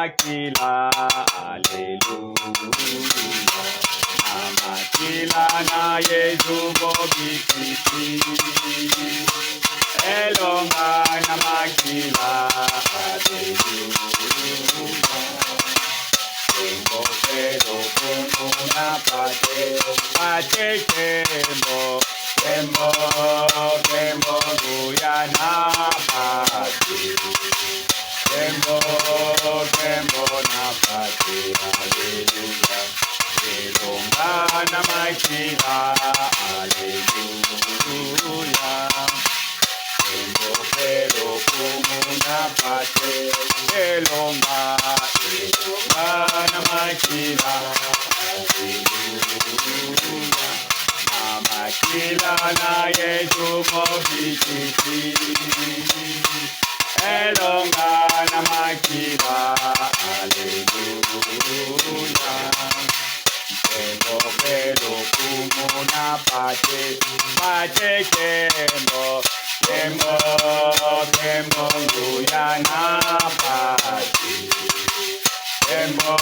makila, Alleluia. Na makila na Yesu bobikiti. Elonga na makila, Alleluia. Tembo pero como una pate tembo, tembo, tembo, Guyana pate. Tembo, tembo na pate, Alleluia. Elonga na makila, Alleluia. Tembo pero como una pate, elonga, elonga na makila, Alleluia. Na makila na Yesu mobikiti, elonga na makila, Alleluia. Tembo pero como una pate, pate tembo. Tembo, tembo, Guyana pati. Tembo,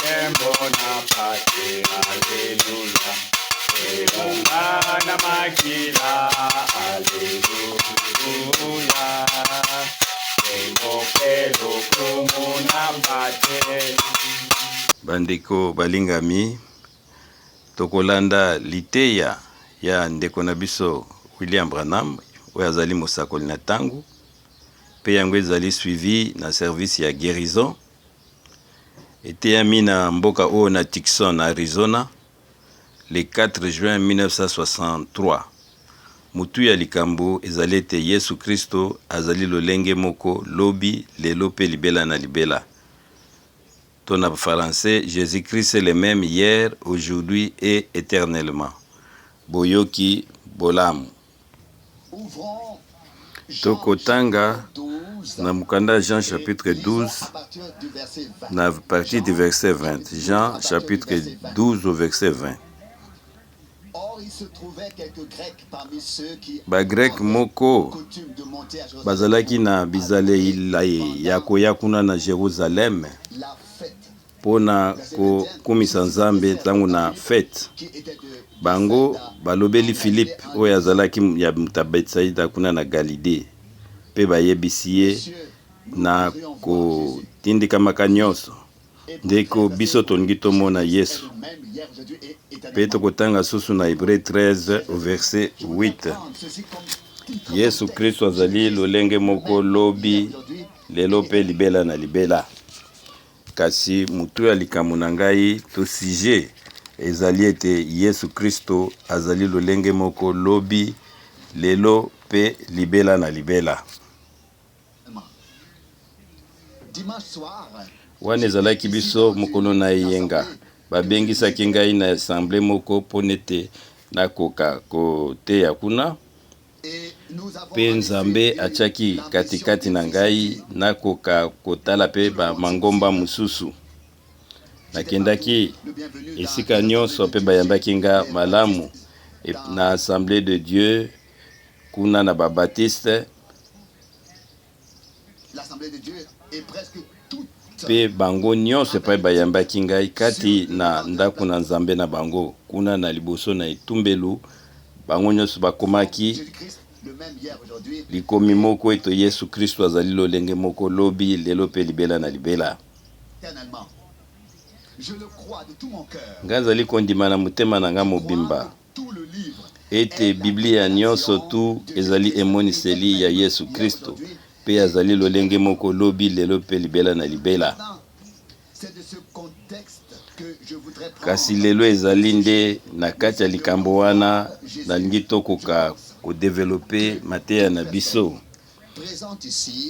tembo na pati, Alleluia. Elonga na makila, Alleluia. Tembo pero como na pati. Bandeko balingami, tokolanda liteya ya ndeko na biso William Branham, oyo azali mosakoli na tango, pe yango ezali suivi na service ya guérison, eteyami na mboka oyo na Tucson, Arizona, le 4 juin 1963. Mutu ya likambo ezali ete Yesu Kristo azali lolenge moko lobi lelo pe libela na libela. Ton en français, Jésus-Christ est le même hier, aujourd'hui et éternellement. Boyoki Bolamu. Tokotanga na mukanda Jean chapitre 12 na partie du verset 20. Jean chapitre 12 au verset 20. Ba grec moko bazalaki na bizale ya koya kuna na Jérusalem pona ko kumisa Nzambe tangu na fête. Bango balobeli Philippe oyo azalaki ya Betsaida kuna na Galilée, pe bayebisi ye na kotindika nyonso ndeko biso tolingi tomona Yesu. Pe tokotanga susu na Hébreu 13 au verset 8. Yesu Kristo azali lolenge moko lobi lelo pe libela na libela. Kasi mutu ya likambo na ngai to sujet ezali ete Yesu Kristo azali lolenge moko lobi lelo pe libela na libela. Wana ezalaki biso mokolo na yenga babengisaki ngai na assemblée moko ponete nakoka koteya kuna, pe Nzambe achaki katikati na ngai nakoka kotala pe ba mangomba mususu. Nakendaki esika nyonso pe bayambaki nga malamu na assemblée de Dieu kuna na Baptiste. L'assemblée de Dieu est presque toute pe bango nyonso pe bayambaki ngai kati na ndako na Nzambe na bango kuna na liboso na etumbelu. Bango nyonso bakomaki likomi moko eto Yesu Kristo azali lolenge moko lobi lelo pe libela na libela. Nga azali kondima na motema na nga mobimba ete Biblia nyonso tu ezali emoniseli ya Yesu Kristo pe azali lolenge moko lobi lelo pe libela na libela. Kasi lelo ezali nde na kati ya likambo wana nalingi tokoka kodevelope mateya na biso.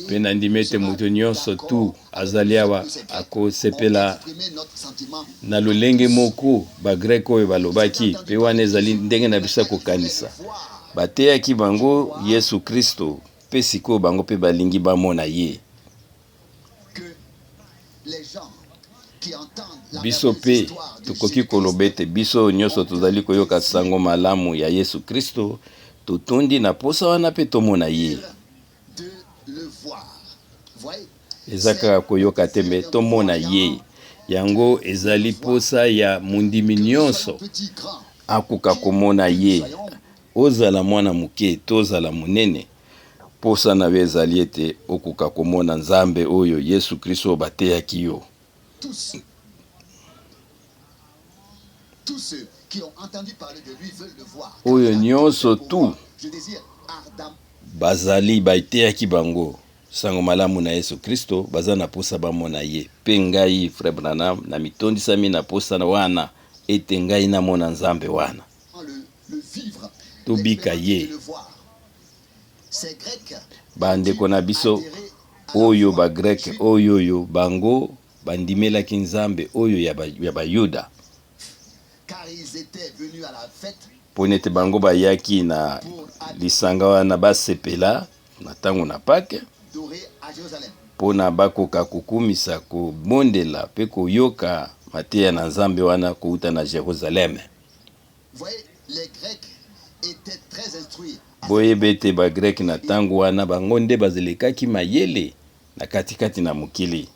Pe nandimi ete moto nyonso tu azali awa akosepela na lolenge moko bagrek oyo balobaki, pe wana ezali ndenge na biso kokanisa bateyaki bango Yesu Kristo, pe sikoyo bango pe balingi bamona ye. Biso pe tukoki koloba ete biso nyonso tozali koyoka sango malamu ya Yesu Kristo, totondi na posa wana pe tomona ye. ezaka koyoka te me tomona ye yango ezali posa ya mundimi nyonso akoka komona ye ozala mwana muke tozala munene posa na yo ezali ete okoka komona nzambe oyo Yesu Kristo bateyaki yo. Oyo nyonso tu bazali baiteyaki bango sango malamu na Yesu Kristo baza na posa bamona ye pe ngai frère Branham na mitondisami na posa na wana ete ngai na mona nzambe wana tobika ye bandeko na biso oyo ba grek oyo bango bandimelaki nzambe oyo ya bayuda ponete bango bayaki na lisanga wana basepela na tango na Pake pona bakoka kukumisa kobondela pe koyoka mateya na nzambe wana kouta na Jérusalem. Boyebe ete ba grek na tango wana bango nde bazalekaki mayele na katikati na mokili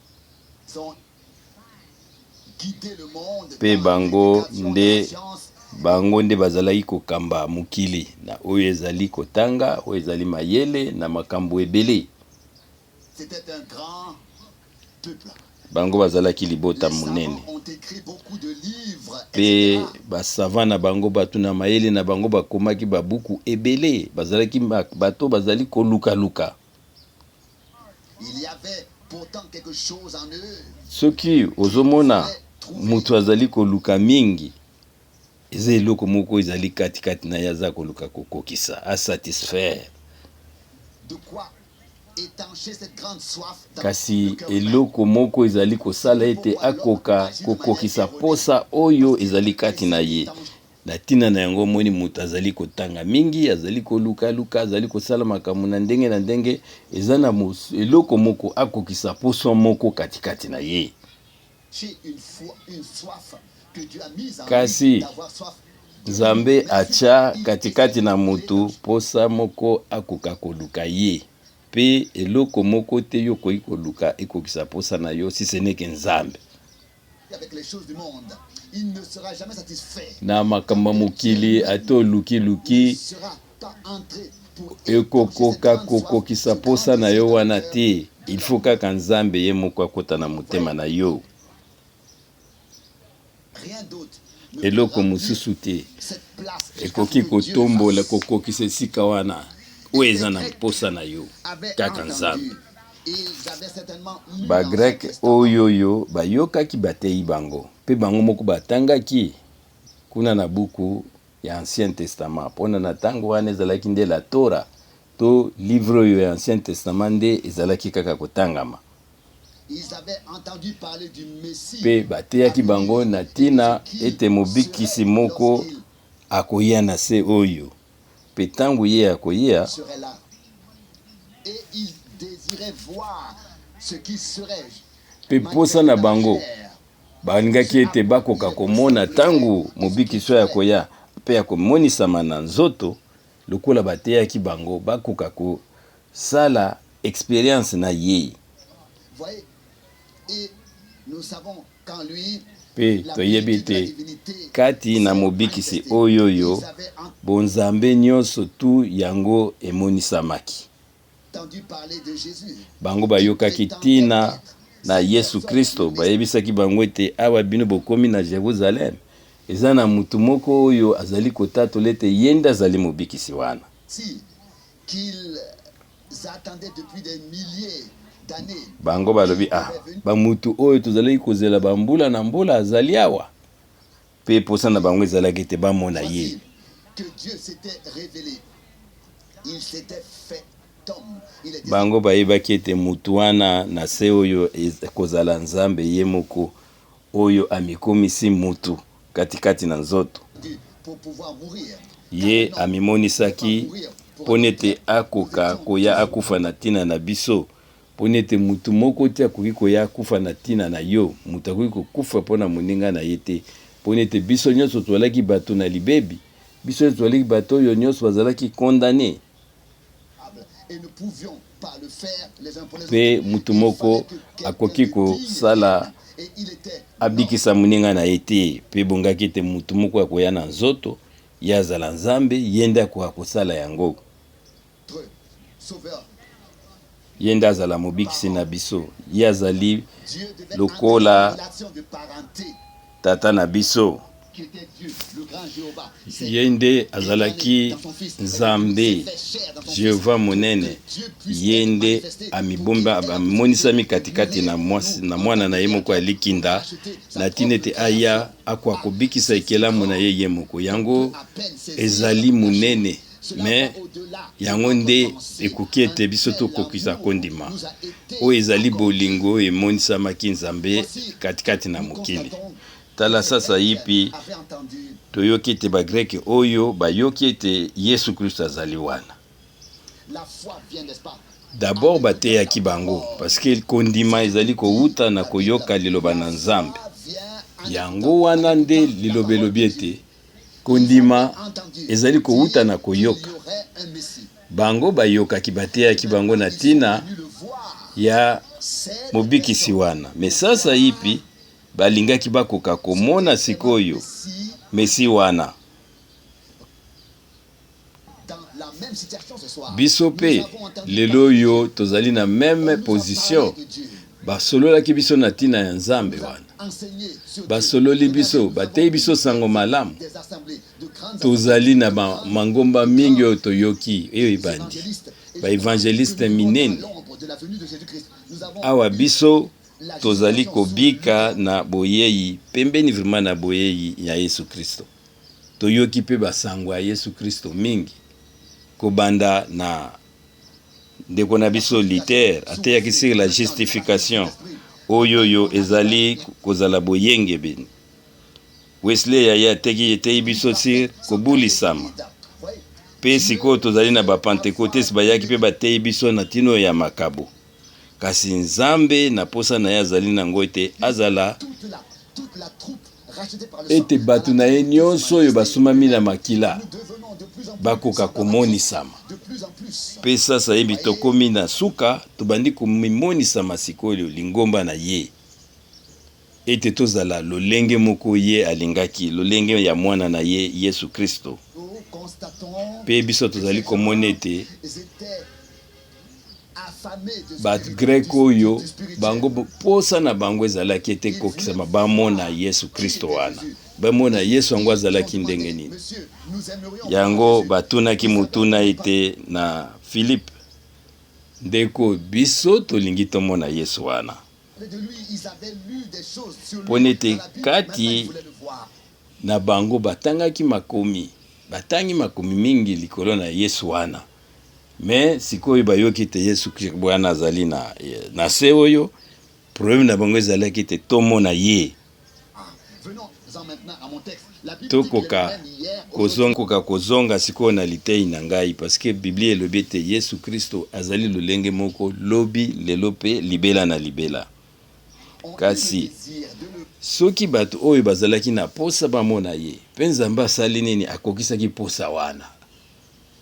pe bango nde bazalaki kokamba mokili na oyo ezali kotanga oyo ezali mayele na makambo ebele. Bango bazalaki libota munene pe basava na bango batu na mayele na bango bakomaki babuku ebele bazalaki bato bazali koluka soki ozomona mutu azali koluka mingi eza eloko moko ezali katikati na yaza koluka kokokisa asatisfaire kasi eloko moko ezali kosala ete akoka kokokisa posa oyo ezali kati na ye na tina na yango moni mutu azali kotanga mingi azali koluka azali kosala makambo na ndenge eza na eloko moko akokisa posa moko katikati na ye kasi Nzambe acha katikati na mutu posa moko akoka koluka ye pe eloko moko te yo koyi koluka ekokisa posa na yo si ce n'est que Nzambe na makambo mokili ato luki ekokoka kokokisa posa na yo wana te il faut kaka Nzambe ye moko akota na motema na yo eloko mosusu te ekoki kotombola kokokisa esika wana oyo eza na posa na yo kaka Nzambe. Ba grek oyo bayokaki bateyi bango pe bango moko batangaki kuna na buku ya Ancien Testament pona na tango wana ezalaki nde la Torah to livre oyo ya Ancien Testament nde ezalaki kaka kotangama pe bateyaki bango na tina ete mobikisi moko akoya na se oyo pe tango ye akoya pe posa na bango balingaki ete bakoka komona tango mobikisi oyo akoya pe akomonisama na nzoto lokola bateyaki bango bakoka kosala experience na ye pe toyebi te kati na mobikisi oyo bonzambe nyonso tu yango emonisamaki bango bayokaki tina na Yesu Kristo bayebisaki bango ete awa bino bokomi na Jérusalem eza na mutu moko oyo azali kotatola ete yenda azali mobikisi wana bango balobi bamutu oyo tozali kozela bambula na mbula azali awa pe posa na bango ezalaki ete bamona ye bango bayebaki ete mutu wana na se oyo kozala Nzambe ye moko oyo amikomisi mutu katikati na nzoto ye amimonisaki ponete akoka koya akufa na tina na biso ponete mutu moko te akoki koya akufa na tina na yo mutu akoki kokufa pona moninga na ye te ponete biso nyonso tozalaki bato na libebi biso tozalaki bato oyo nyonso bazalaki condamné Pe mutu moko akoki kosala abikisa moninga na ye te, pe bongaki ete mutu moko akoya na nzoto ye azala nzambe, ye nde akoka kosala yango, ye nde azala mobikisi na biso, ye azali lokola tata na biso, ye nde azalaki nzambe Jehova monene, ye nde amonisami katikati na mwana na ye moko ya likinda na tina ete aya akoka kobikisa ekelamu na ye ye moko. Yango ezali monene, me yango nde ekoki ete biso tokokisa kondima oyo ezali bolingo emonisamaki nzambe katikati na mokili. Tala sasa yipi toyoki ete bagreke oyo bayoki ete Yesu Kristo azali wana. D'abord bateyaki bango parce que kondima ezali kouta na koyoka liloba na nzambe. Yango wana nde lilobelobi ete kondima ezali kouta na koyoka. Bango bayokaki bateyaki bango na tina ya mobikisi wana. Me sasa yipi balingaki bakoka komona sikoyo Mesi wana. Biso pe lelo yo tozali na même position. Basololaki biso na tina ya nzambe wana. Basololi biso, batei biso sango malamu. Tozali na mangomba mingi oyo toyoki eyo ebandi. Ba evangeliste minene. Awa biso tozali kobika na boyeyi, pembeni vraiment na boyeyi ya Yesu Kristo. Toyoki pe basango ya Yesu Kristo mingi. Kobanda na ndeko na biso Luther ateyaki sur la justification. Oyoyo ezali kozala boyenge beni. Wesley yaya ateki biso sur kobulisama. Pe siko tozali na ba Pentecotes bayaki pe batei biso na tino ya makabo. Kasi nzambe na posa na ye azali nango ete azala ete batu na ye nyonso oyo basomami na makila bakoka komonisama. Pe sasa yebi tokomi na suka tobandi komimonisama sikoyo lingomba na ye ete tozala lolenge moko ye alingaki, lolenge ya mwana na ye Yesu Kristo. Pe biso tozali komona ete ba grek oyo bango posa na bango ezalaki ete kokisama bamona Yesu Kristo wana, bamona Yesu yango azalaki ndenge nini. Yango batunaki mutuna ete na Philippe, ndeko biso tolingi tomona Yesu wana. Ponete kati na bango batangaki makomi, batangi makomi mingi likolo na Yesu wana. Mais sikoyo bayoki te Yesu Kristo bwana azali na se oyo, problème na bango ezalaki te tomona ye. Tokoka kozonga sikoyo na litei na ngai parce que Biblia elobi ete Yesu Kristo azali lolenge moko lobi lelo pe libela na libela. Kasi soki bato oyo bazalaki na posa bamona ye, pe Nzambe asali nini akokisaki posa wana?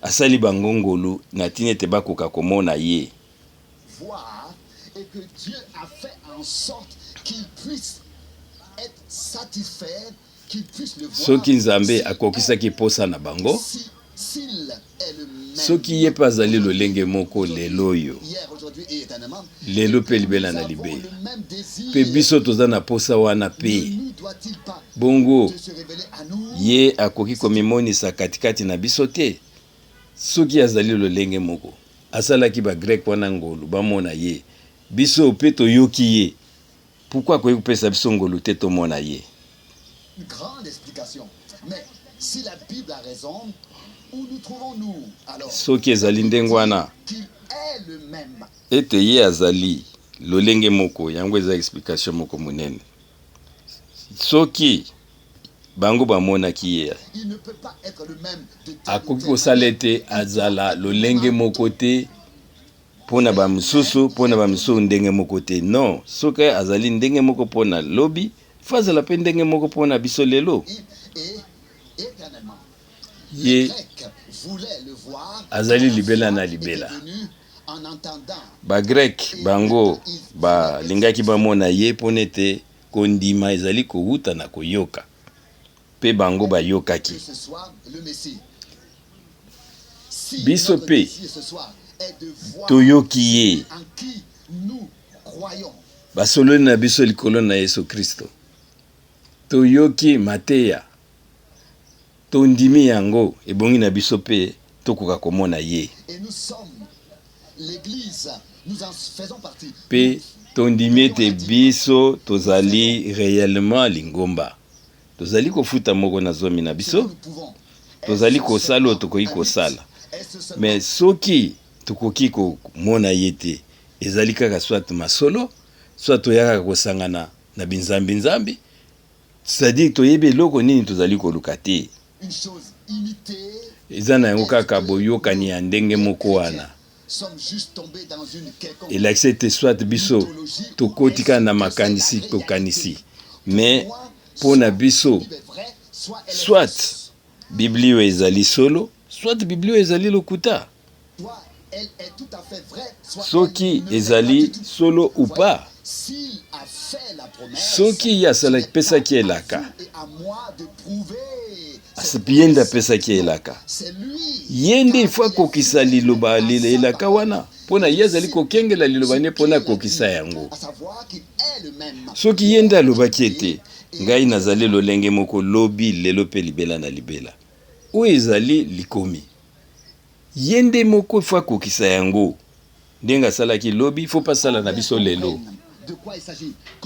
Asali bangongolu na tina ete bakoka komona ye. Voir et que Dieu a fait en sorte qu'il puisse être satisfait, qu'il puisse le voir. Soki Nzambe akokisaki posa na bango, soki ye pa azali lolenge moko lelo yo, lelo pe libela na libe, pe biso toza na posa wana pe bongo ye akoki komimonisa katikati na biso te. Soki azali lolenge moko asalaki ba grek wana ngolu bamona ye, biso pe toyoki ye, pourquoi akoki kopesa biso ngolu te tomona ye? Une grande explication. Mais si la Bible a raison, où nous trouvons-nous alors? Soki ezali ndenge wana Qu'il est le même. ete ye azali lolenge moko, yango eza explication moko monene. Soki bango bamonaki ye, Il ne peut pas être le même de akoki kosala ete azala lolenge moko te pona ba misusu, pona ba misusu ndenge moko te. Non, soki azali ndenge moko pona lobi, fazala pe ndenge moko pona biso lelo. Et éternellement. Ye Les Grecs voulaient le voir. azali libela na libela. bagrek bango balingaki bamona ye mpo nete kondima ezali kowuta na koyoka mpe bango bayokaki. Biso mpe toyoki ye basololi na biso likolo na Yesu Kristo, toyoki mateya, tondimi yango ebongi na biso mpe tokoka komona ye mpe tondimi ete biso tozali réellement lingomba, tozali kofuta moko na zomi na biso, tozali kosala oyo tokoki kosala. Mais soki tokoki komona ye te, ezali kaka soit masolo, soit toyaka kosangana na binzambi, c'est-à-dire toyebi eloko nini tozali koluka te. Eza na yango kaka boyokani ya ndenge moko wana. Elakisi ete soit biso tokotika na makanisi tokanisi, mais mpo na biso soit Biblia oyo ezali solo, soit Biblia oyo ezali lokuta. Soki ezali solo ou pas, soki ye asalaki pesaki elaka, ye nde apesaki elaka, ye nde ifo akokisa liloba elaka wana, mpona ye azali kokengela liloba ne mpona akokisa yango. Soki ye nde alobaki ete ngai nazali lolenge moko lobi lelo mpe libela na libela, oyo ezali likomi, ye nde moko ifo akokisa yango. Ndenge asalaki lobi ifo mpe asala na biso lelo.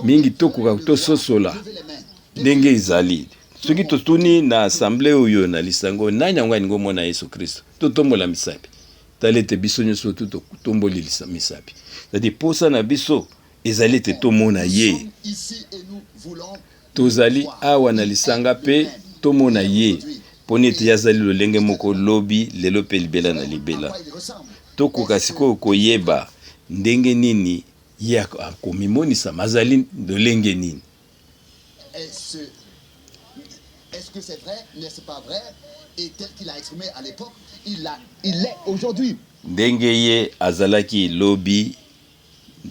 Mingi tokoka tososola ndenge ezali. Soki totuni na assemblée oyo na lisango nani yango alingi omona Yesu Kristo, totombola misapi, tala ete biso nyonso totomboli misapi. C'est-à-dire posa na biso ezali ete tomona ye, tozali awa na lisanga mpe tomona ye mpona ete ye azali lolenge moko lobi lelo mpe libela na libela. Tokoka sikoyo koyeba ndenge nini ye akomimonisa mazali lolenge nini. Est-ce que c'est vrai? N'est-ce pas vrai? Et tel qu'il a exprimé à l'époque, il l'est aujourd'hui. Ndenge ye azalaki lobi,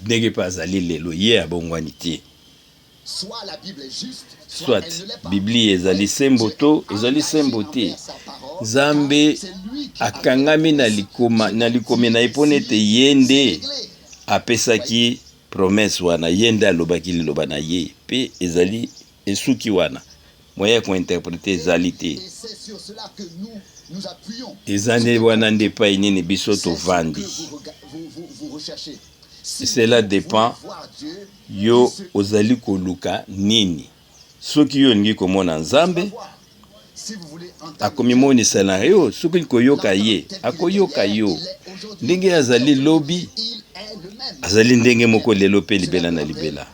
ndenge pa azali lelo ye abongwani te. Soit la Bible est juste, soit Biblia ezali sembo to ezali sembo te. Nzambe akangami na likomi na epona ete ye nde apesaki promesse wana, ye nde alobaki liloba na ye mpe ezali esuki wana. Moyen kointerprete ezali te. Ezane wana nde pa inini biso tovandi. Cela dépend yo ozali koluka nini. Soki yo ngi komona Nzambe akomimonisa na yo, soki koyoka ye akoyoka yo. Ndenge azali lobi azali ndenge moko lelo pe libela na libela.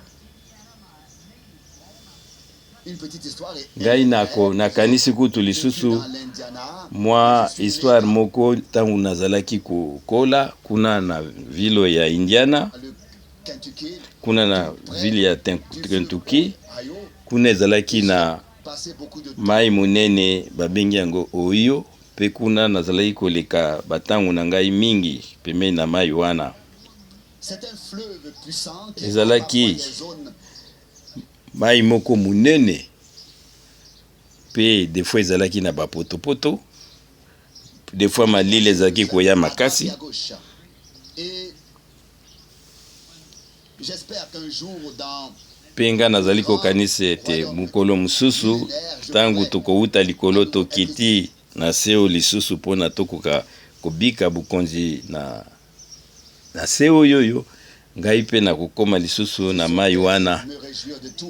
Ngai nakanisi kutu lisusu mwa histoire moko tangu nazalaki kokola kuna na vilo ya Indiana, kuna na ville ya Kentucky, kuna ezalaki na mai munene babengi yango Ohio, pe kuna nazalaki koleka batangu na ngai mingi pembeni na mai wana. Ezalaki mai moko munene pe des fois ezalaki na bapotopoto, des fois malile ezalaki koya makasi. Pe nga nazali kokanisa ete mukolo mususu tangu tokouta likolo tokiti na seo lisusu mpona tokoka kobika bukonzi na seo yoyo, ngai pe na kokoma lisusu na mai wana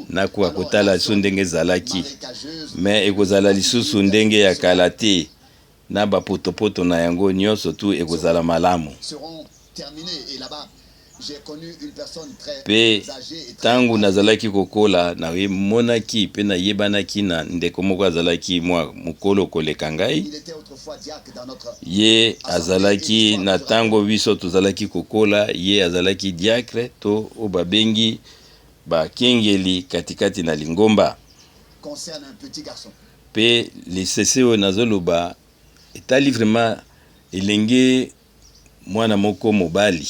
nakoka kotala lisusu ndenge ezalaki, me ekozala lisusu ndenge ya kala te, na bapotopoto na yango nyonso tu ekozala malamu. Pe tangu nazalaki kokola namonaki pe nayebanaki na ndeko moko azalaki mwa mukolo koleka ngai, ye azalaki na tango biso tozalaki kokola, ye azalaki diacre to o babengi bakengeli katikati na lingomba. Pe lisese oyo nazoloba etali vraiment elenge mwana moko mobali.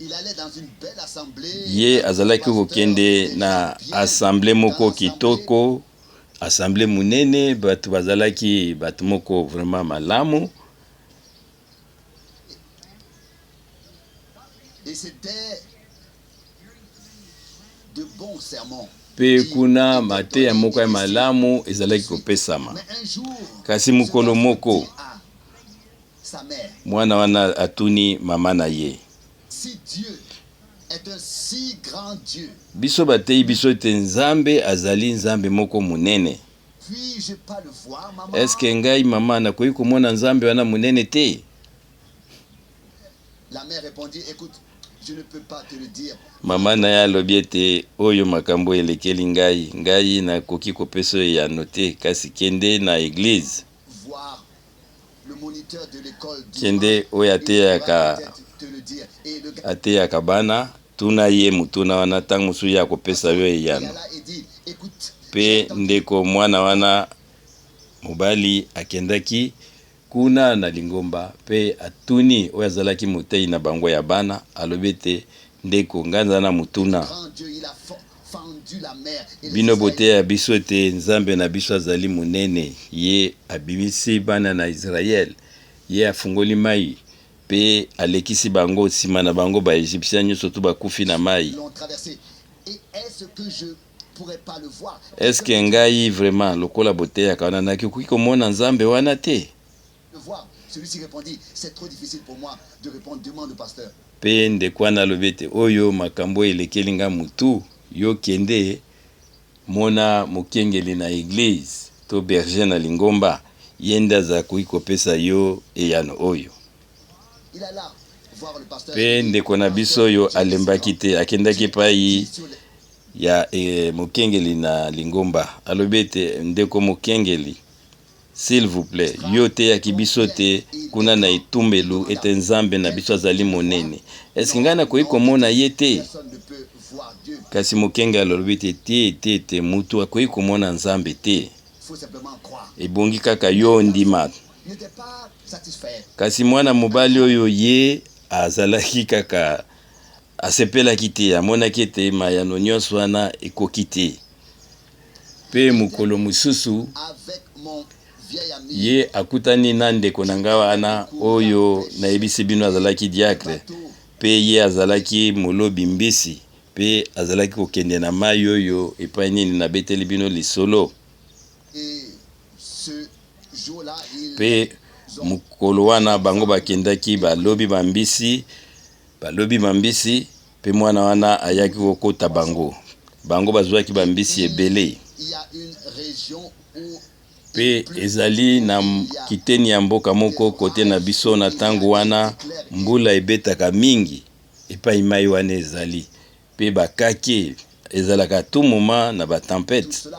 Il allait dans une belle assemblée. Ye azalaki kokende na assemblée moko kitoko, assemblée munene, batu bazalaki batu moko vraiment malamu. Et c'était de bons sermons. Pe kuna mate ya moko ya malamu ezalaki kopesama. Kasi mukolo moko mwana wana atuni mama na ye. Si Dieu est un si grand Dieu, biso batei biso te nzambe azali nzambe moko munene. Puis-je pas le voir, maman? Eske ngai mama nakoki komona nzambe wana munene te? La mère répondit, écoute, je ne peux pas te le dire. Mama na ya alobi ete oyo makambo elekeli ngai nakoki kopesa ya note, kasi kende na église. Voir le moniteur de l'école kende oyo ateyaka bana tuna ye mutuna wana ntango mosusu ya kopesa yo eyano. Pe ndeko mwana wana mobali akendaki kuna na lingomba pe atuni oyo azalaki motei na bango ya bana, alobi ete ndeko nganza na mutuna bino bote ya biso ete nzambe na biso azali munene, ye abimisi bana na Israel, ye afungoli mai pe alekisi bango nsima na bango ba Egyptien nyonso to bakufi na mai. Eske ngai vraiment lokola bote ya kana nakoki komona nzambe wana te? Celui-ci répondit, c'est trop difficile pour moi de répondre, demande au pasteur. Pe ndeko wana alobi ete oyo makambo elekeli nga mutu, yo kende mona mokengeli na église to berger na lingomba, yende aza koki kopesa yo eyano oyo. Pe ndeko na biso oyo alembaki te, akendaki epai ya mokengeli na lingomba, alobi ete ndeko mokengeli, s'il vous plaît, yo te ya kibiso te kuna na itumbelu ete nzambe na biso azali monene. Eske ngai nakoki komona ye te? Kasi mokenge alobi te mutu akoki komona nzambe te. Ebongi kaka yo ndima. Kasi mwana mobali oyo ye azalaki kaka asepelaki te, amonaki ete mayano nyonso wana ekoki te. Pe mukolo mususu ye akutani na ndeko na nga wana oyo nayebisi bino azalaki diacre, pe ye azalaki molobi mbisi, pe azalaki kokende na mai oyo epai nini nabeteli bino lisolo. Pe mukolo wana bango bakendaki balobi bambisi, pe mwana wana ayaki kokota bango bazwaki bambisi ebele. Pe ezali na kiteni ya mboka moko kote na biso na tango wana mbula ebetaka mingi epai mai wana ezali, pe bakake ezalaka tout moment na ba tempête.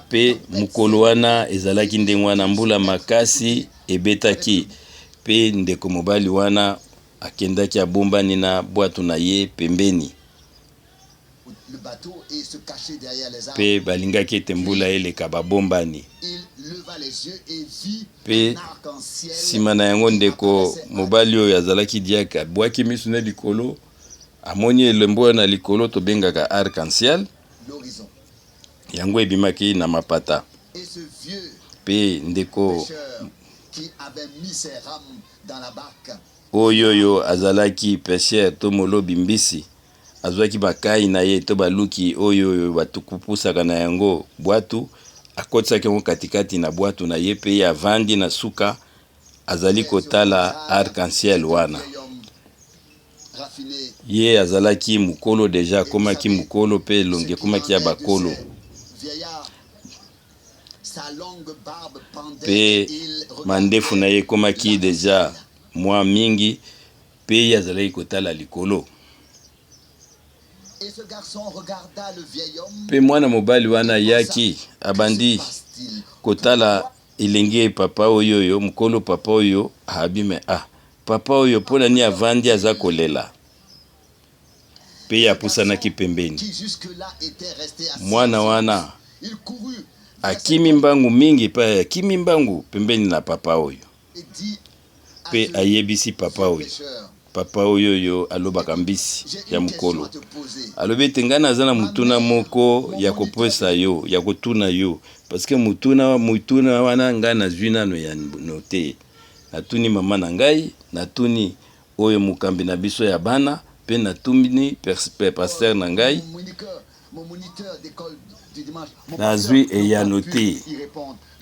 Pe mukolo wana ezalaki ndenge wana mbula makasi ebetaki, pe ndeko mobali wana akendaki abombani na bwato na ye pembeni. Pe balingaki ete mbula eleka babombani. Pe sima na yango ndeko mobali oyo azalaki diaka abwaki miso na likolo, amoni elembo na likolo tobengaka arc-en-ciel, yango ebimaki na mapata. Pe ndeko oyo azalaki pêcheur to molobi mbisi, azwaki bakai na ye to baluki oyo batukupusaka na yango bwatu, akotisaki yango katikati na bwatu na ye, pe avandi na suka azali kotala arc-en-ciel wana. Ye azalaki mukolo deja, komaki mukolo pe longe komaki ya bakolo. Pe mandefu na ye komaki deja mwa mingi, pe ye azalaki kotala likolo. Pe mwana mobali wana yaki abandi kotala elenge papa oyo mukolo papa oyo abime, papa oyo pona ni avandi aza kolela. Pe apusanaki pembeni. Mwana wana akimi mbangu mingi pa akimi mbangu pembeni na papa oyo pe ayebisi papa oyo papa oyo yo alobaka mbisi ya mukolo alobi ete ngai naza na mutuna moko ya kopesa yo ya kotuna yo parce que mutuna wana ngai nazwi nano ya note natuni mama na ngai natuni oyo mukambi na biso ya bana pe natuni pasteur na ngai nazwi eya note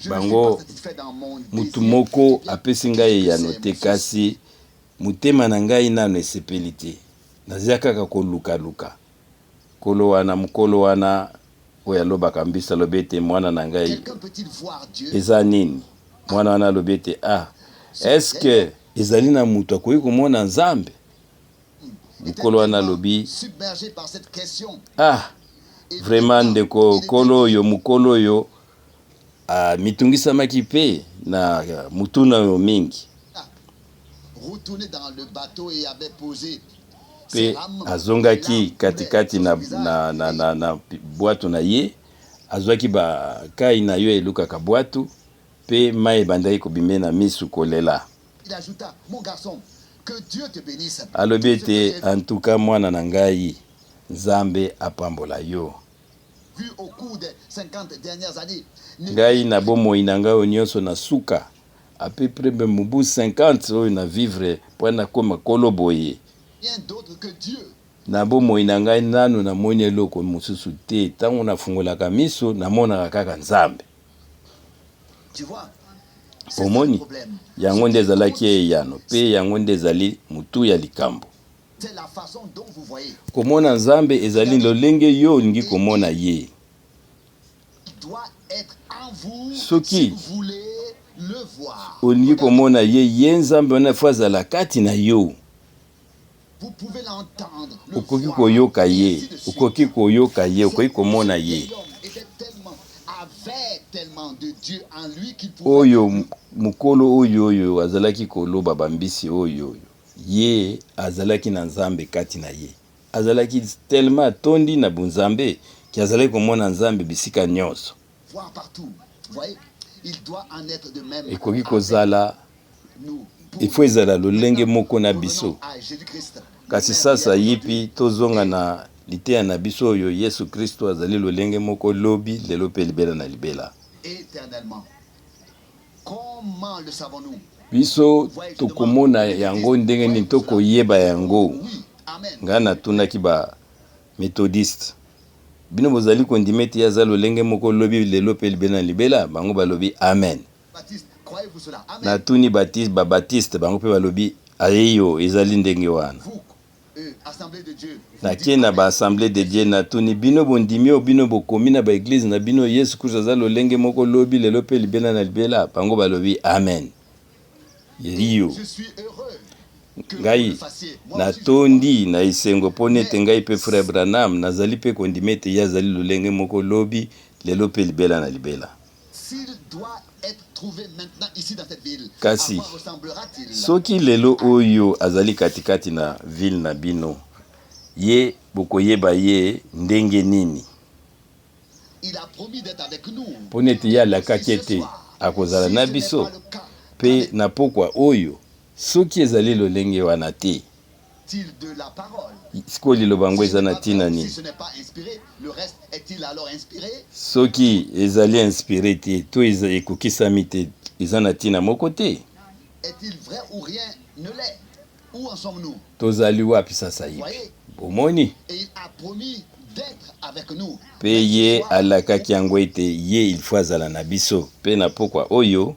bango mutu moko apesi ngai eya note kasi mutema na ngai nano esepeli te nazia kaka kolukaluka kolo wana mukolo wana oyo alobaka mbisi alobi ete mwana na ngai eza nini mwana wana alobi ete eske ezali na mutu akoki komona nzambe mukolo wana alobi vraiment ndeko kolo oyo mukolo oyo mitungisamaki pe na mutuna oyo mingi pe azongaki katikati na bwato na ye azwaki bakai na yo elukaka bwato pe mai ebandaki kobime na misu kolela alobi ete antuka mwana na ngai nzambe apambola yo ngai na bomoi na ngai nyonso na suka ape prebe mubu 50 oyo na vivre po na koma kolo boye na bomoi na ngai nano namoni eloko mosusu te ntango nafungolaka miso namonaka kaka nzambe omoni yango nde ezalaki eyano pe yango nde ezali mutu ya likambo komona nzambe ezali lolenge yo olingi komona ye soki olingi komona ye nzambe wana fo azala kati na yo okoki koyoka ye okoki komona ye oyo mukolo oyo azalaki koloba bambisi oyo ye azalaki na nzambe kati na ye azalaki tellement tondi na bunzambe ki azalaki komona nzambe bisika nyonso ekoki kozala ifo ezala lolenge moko na biso kasi sasa yipi tozonga na liteya na biso oyo Yesu Kristo azali lolenge moko lobi lelo pe libela na libela biso tokomona yango ndenge nini tokoyeba yango ngai natunaki ba methodiste bino bozali kondima ete aza lolenge moko lobi lelo pe libela na libela bango balobi amen natuni babatiste bango mpe balobi ayeyo ezali ndenge wana nakie na baassemblée de Dieu natuni bino bondimi oyo bino bokomi na baeglise na bino Yesu Kristo aza lolenge moko lobi lelo pe libela na libela bango balobi amen yeriyo ngai natondi na isengo mpo nete ngai mpe frère Branham nazali mpe kondima ete ye azali lolenge moko lobi lelo pe libela na libela kasi soki lelo oyo azali katikati na ville na bino ye bokoyeba ye ndenge nini mpo nete ye alakaki ete akozala na biso mpe na pokwa oyo soki ezali lolenge wana te sikoyo liloba yango eza na ntina nini soki ezali inspiré te to ekokisami te eza na ntina moko te tozali wapi sasa yipi bomoni mpe ye alakaki yango ete ye ilfo azala na biso mpe na pokwa oyo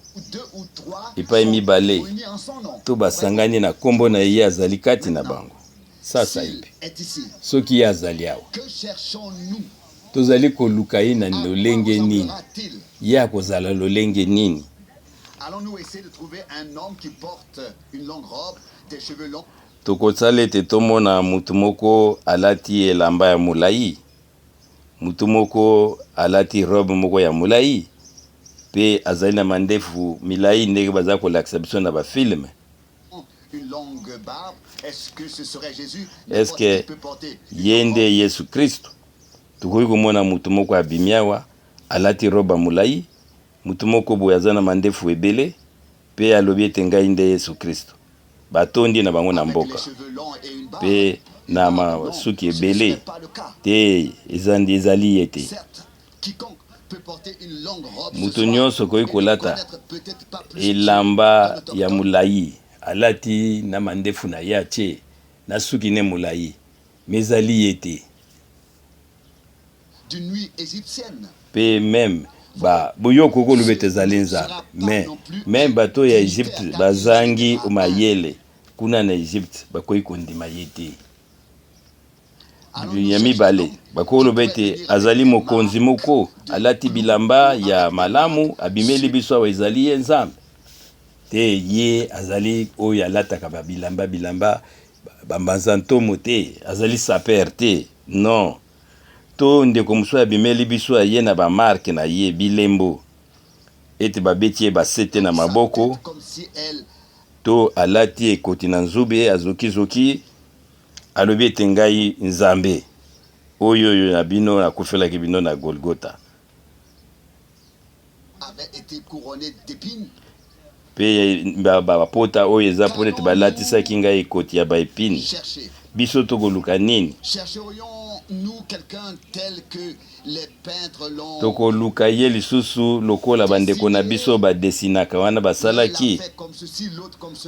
epai mibale to basangani na nkombo na ye azali kati na bango sasa yipi soki ye azali awa tozali koluka ye na lolenge nini ye akozala lolenge nini tokosala ete tomona mutu moko alati elamba ya molai mutu moko alati robe moko ya molai pe azali na mandefu milai ndenge baza kolakisa biso na bafilme eske ye nde Yesu Kristo tokoki komona mutu moko abimi awa alati roba mulai, mutu moko boye aza na mandefu ebele, pe alobi ete ngai nde Yesu Kristo. Batondi na bango na mboka. Pe na masuki ebele, te ezali ete. Mutu nyonso koyi kolata elamba ya mulai, alati na mandefu na ye atie, na suki ne mulai, mezali ete. Pe même boyo koko lubete zali nzambe, mais bato ya Egypte bazangi umayele kuna na Egypte bakoyi kondima yete. Ya mibale bakoyi lubete azali mokonzi moko alati bilamba ya malamu abimeli biso awa ezali ye nzambe. Te ye azali oyo alataka bilamba bambanzantomo te, azali saper te, non. To ndeko musu abimeli biso ye na ba marque na ye bilembo ete babeti basete na maboko, to alati ekoti na nzube azoki alobi ete ngai nzambe oyo na bino akufelaki bino na Golgotha. Pe bapota oyo eza pona ete balatisaki ngai ekoti ya baepine. Biso tokoluka nini? Tokoluka ye lisusu lokola bandeko na biso badesinaka wana basalaki.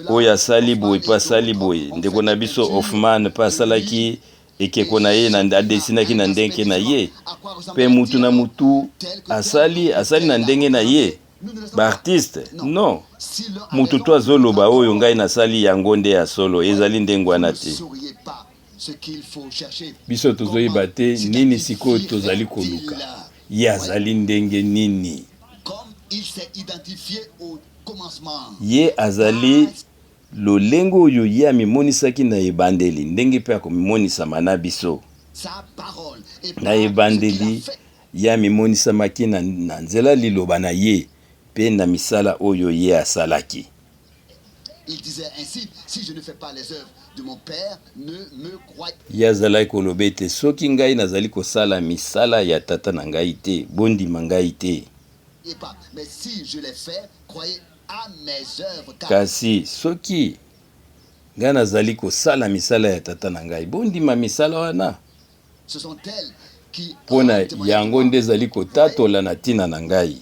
Oyo asali boye pa asali boye. Ndeko na biso Hoffman pa asalaki ekeko na ye na adesinaki na ndenge na ye. Pe mutu na mutu asali na ndenge na ye. Ba artiste non. Mutu to azoloba oyo ngai nasali yango nde ya solo ezali ndenge wana te. Biso tozoyeba te nini sikoyo tozali koluka. Ye azali ndenge nini. Ye azali lolengo oyo ye amimonisaki na ebandeli ndenge pe akomimonisama na biso. Na ebandeli ye amimonisamaki na nzela liloba na ye pe na misala oyo ye asalaki. Il disait ainsi, si je ne fais pas les œuvres de mon père, ne me croyez. Yazalai kolobete soki ngai nazali kosala misala ya tata na ngai te, bondima ngai te. Mais si je les fais, croyez à mes œuvres. Kasi soki ngai nazali kosala misala ya tata na ngai, bondima misala wana. Ce sont elles qui pona yango nde ezali kotatola na tina na ngai.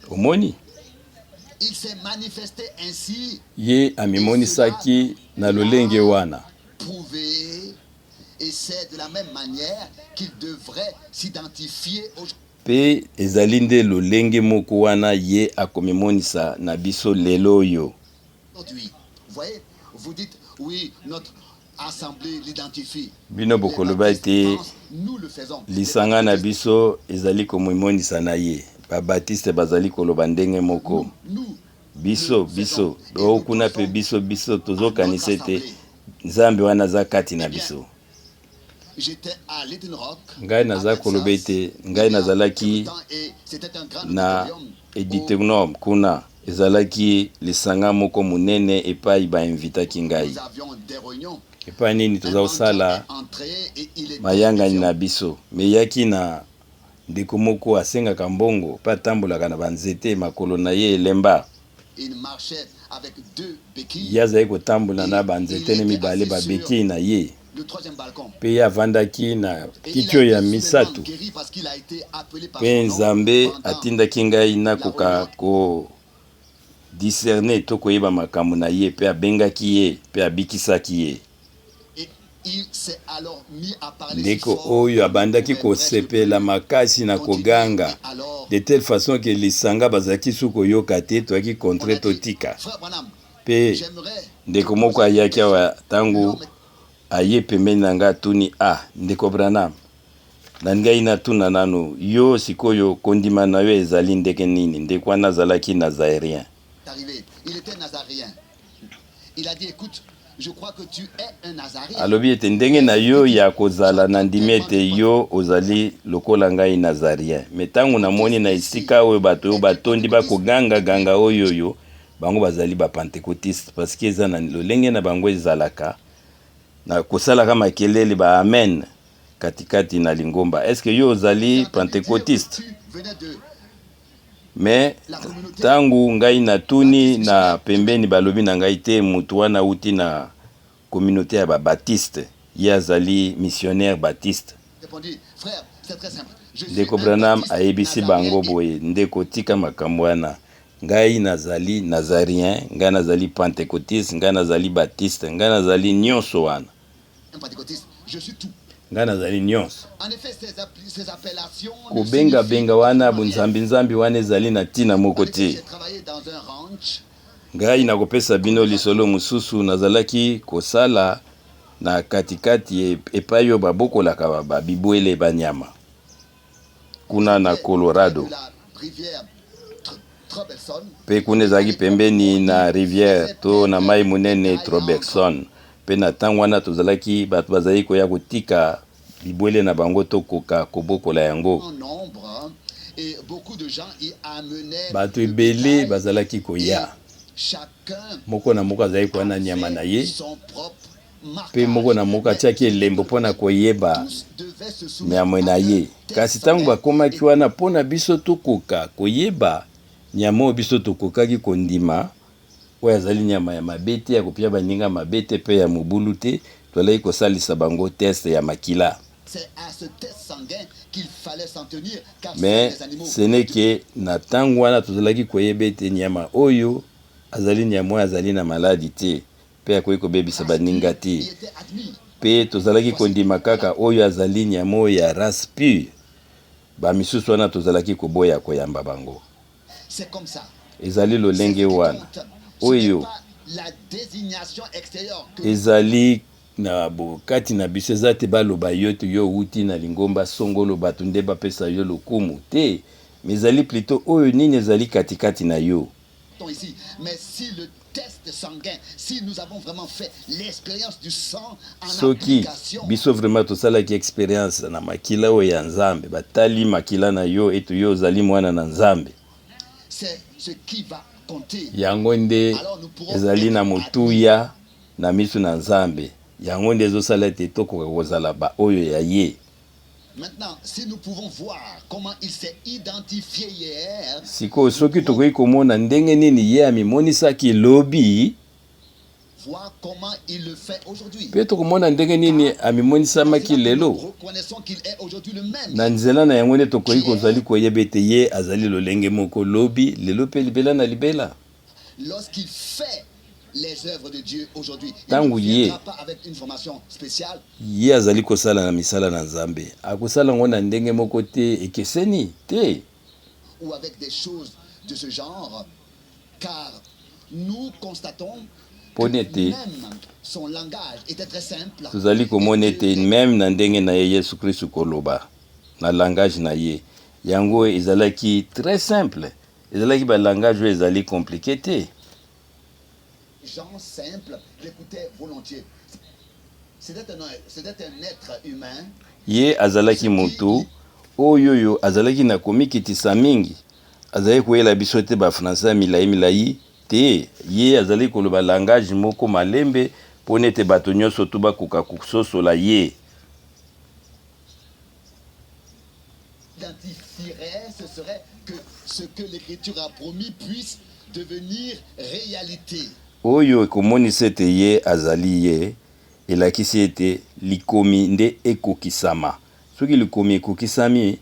Omoni? Il s'est manifesté ainsi. Ye amimonisaki na lolenge wana. Prouvé, et c'est de la même manière qu'il devrait s'identifier au. Pe ezali nde lolenge moko wana ye akomimonisa na biso lelo yo. Aujourd'hui, vous voyez, vous dites oui, notre assemblée l'identifie. Bino bokoloba ete nous le faisons. Lisanga na biso ezali komimonisa na ye. Ba Baptiste bazali koloba ndenge moko. Biso okuna pe biso tozokanisa ete Nzambe wana za kati na biso. Ngai naza koloba ete ngai nazalaki na Deutéronome kuna ezalaki lisanga moko munene epai ba invitaki ngai. Epai nini tozosala mayanga na biso. Meyaki na ndeko moko asengaka mbongo pa tambolaka na banzete makolo na ye elemba. Yazali kotambola na banzete ne mibale babeki na ye. Pe avandaki na kitio ya misatu. Pe Nzambe atindaki ngai nakoka ko discerner to koyeba makambo na ye pe abengaki ye pe abikisaki ye. Ndeko oyo abandaki kosepela makasi na koganga de telle façon que lisanga bazaki suko yoka te toaki contre totika. Pe ndeko moko ayaki awa tangu aye pembeni na nga tuni ndeko Branham na ngai na tuna nanu yo sikoyo kondima na yo ezali ndeke nini. Ndeko wana azalaki Nazarien. Il était Nazarien. Il a dit écoute, je crois que tu es un Nazarien. Alobi ete ndenge na yo ya kozala na ndimi ete yo ozali lokola ngai Nazarien. Metangu na moni na isika oyo bato yo batondi bakoganga oyo bango bazali ba pentecôtiste parce que eza na lolenge na bango ezalaka na kosalaka makelele ba amen katikati na lingomba. Est-ce que yo ozali pentecôtiste? Mais tangu ngai na tuni na pembeni balobi na ngai te mutu wana uti na communauté ya Baptiste, ye azali missionnaire Baptiste. Ndeko Branham ayebisi bango boye, ndeko tika makambo wana. Ngai nazali Nazarien, ngai nazali Pentecôtiste, ngai nazali Baptiste, ngai nazali nyonso wana. Ngai nazali nyonso. Kubenga benga wana bunzambi wana ezali na tina moko te. Ngai nakopesa bino lisolo mususu nazalaki kosala na katikati epai oyo babokolaka babibwele banyama kuna na Colorado. Pe kuna ezalaki pembeni na rivière to na mai munene Troberson. Pe na ntango wana tozalaki bato bazali koya kotika bibwele na bango to koka kobokola yango. Bato ebele bazalaki koya. Moko na moko azali koya na nyama na ye. Pe moko na moko atiaki elembo mpona koyeba nyama na ye. Kasi ntango bakomaki wana mpona biso tokoka koyeba nyama biso tokokaki kondima oyo azali nyama ya mabete ya kopia baninga mabete pe ya mobulu te, tolai kosalisa bango test ya makila. Mais ce n'est que na ntango wana tozalaki koyeba ete nyama oyo azali nyama azali na maladi te pe akoki kobebisa baninga te. Pe tozalaki kondima kaka oyo azali nyama ya race pure. Bamisusu wana tozalaki koboya koyamba bango. C'est comme ça. Ezali lolenge wana. Oyo ezali na bokati na biso ezate baloba yo to yo uti na lingomba songolo bato nde bapesa yo lokumu te. Mais ezali plutôt oyo nini ezali katikati na yo. Ici. Mais si le test sanguin, si nous avons vraiment fait l'expérience du sang en application, biso vraiment to sala ki experience na makila o ya nzambe batali makila na yo eto yo zali mwana na nzambe. C'est ce qui va compter. Yango nde ezali na motuya na misu na nzambe. Yango nde ezosala ete tokoka kozala ba oyo ya ye. Maintenant, si nous pouvons voir comment il s'est identifié hier, siko soki tokoki komona ndenge nini ye amimonisaki lobi, voir comment il le fait aujourd'hui. Pe tokomona ndenge nini amimonisamaki lelo. Reconnaissons qu'il est aujourd'hui le même. Na nzela na yango nde tokoki kozali koyeba ete ye azali lolenge moko lobi lelo pe libela na libela. Lorsqu'il fait les œuvres de Dieu aujourd'hui, il Tangu ne ye viendra pas avec une formation spéciale. Ye azali kosala na misala na nzambe. Akosala ngo na ndenge moko te ekeseni te. Ou avec des choses de ce genre, car nous constatons que même son langage était très simple. Tozali komona ete même na ndenge na ye Yesu Kristo koloba na langage na ye yango ezalaki très simple. Ezalaki ba langage oyo ezali compliqué te. Gens simples l'écoutaient volontiers. C'était un être humain. Ye azalaki moto oyo azalaki na komikitisa mingi. Azalaki koyela biso te ba français milai te. Ye azalaki koloba langage moko malembe pona ete bato nyonso to bakoka kososola ye. Identifierait, ce serait que ce que l'écriture a promis puisse devenir réalité. Oyo ekomonisa ete ye azali ye elakisi ete likomi nde ekokisama. Soki likomi ekokisami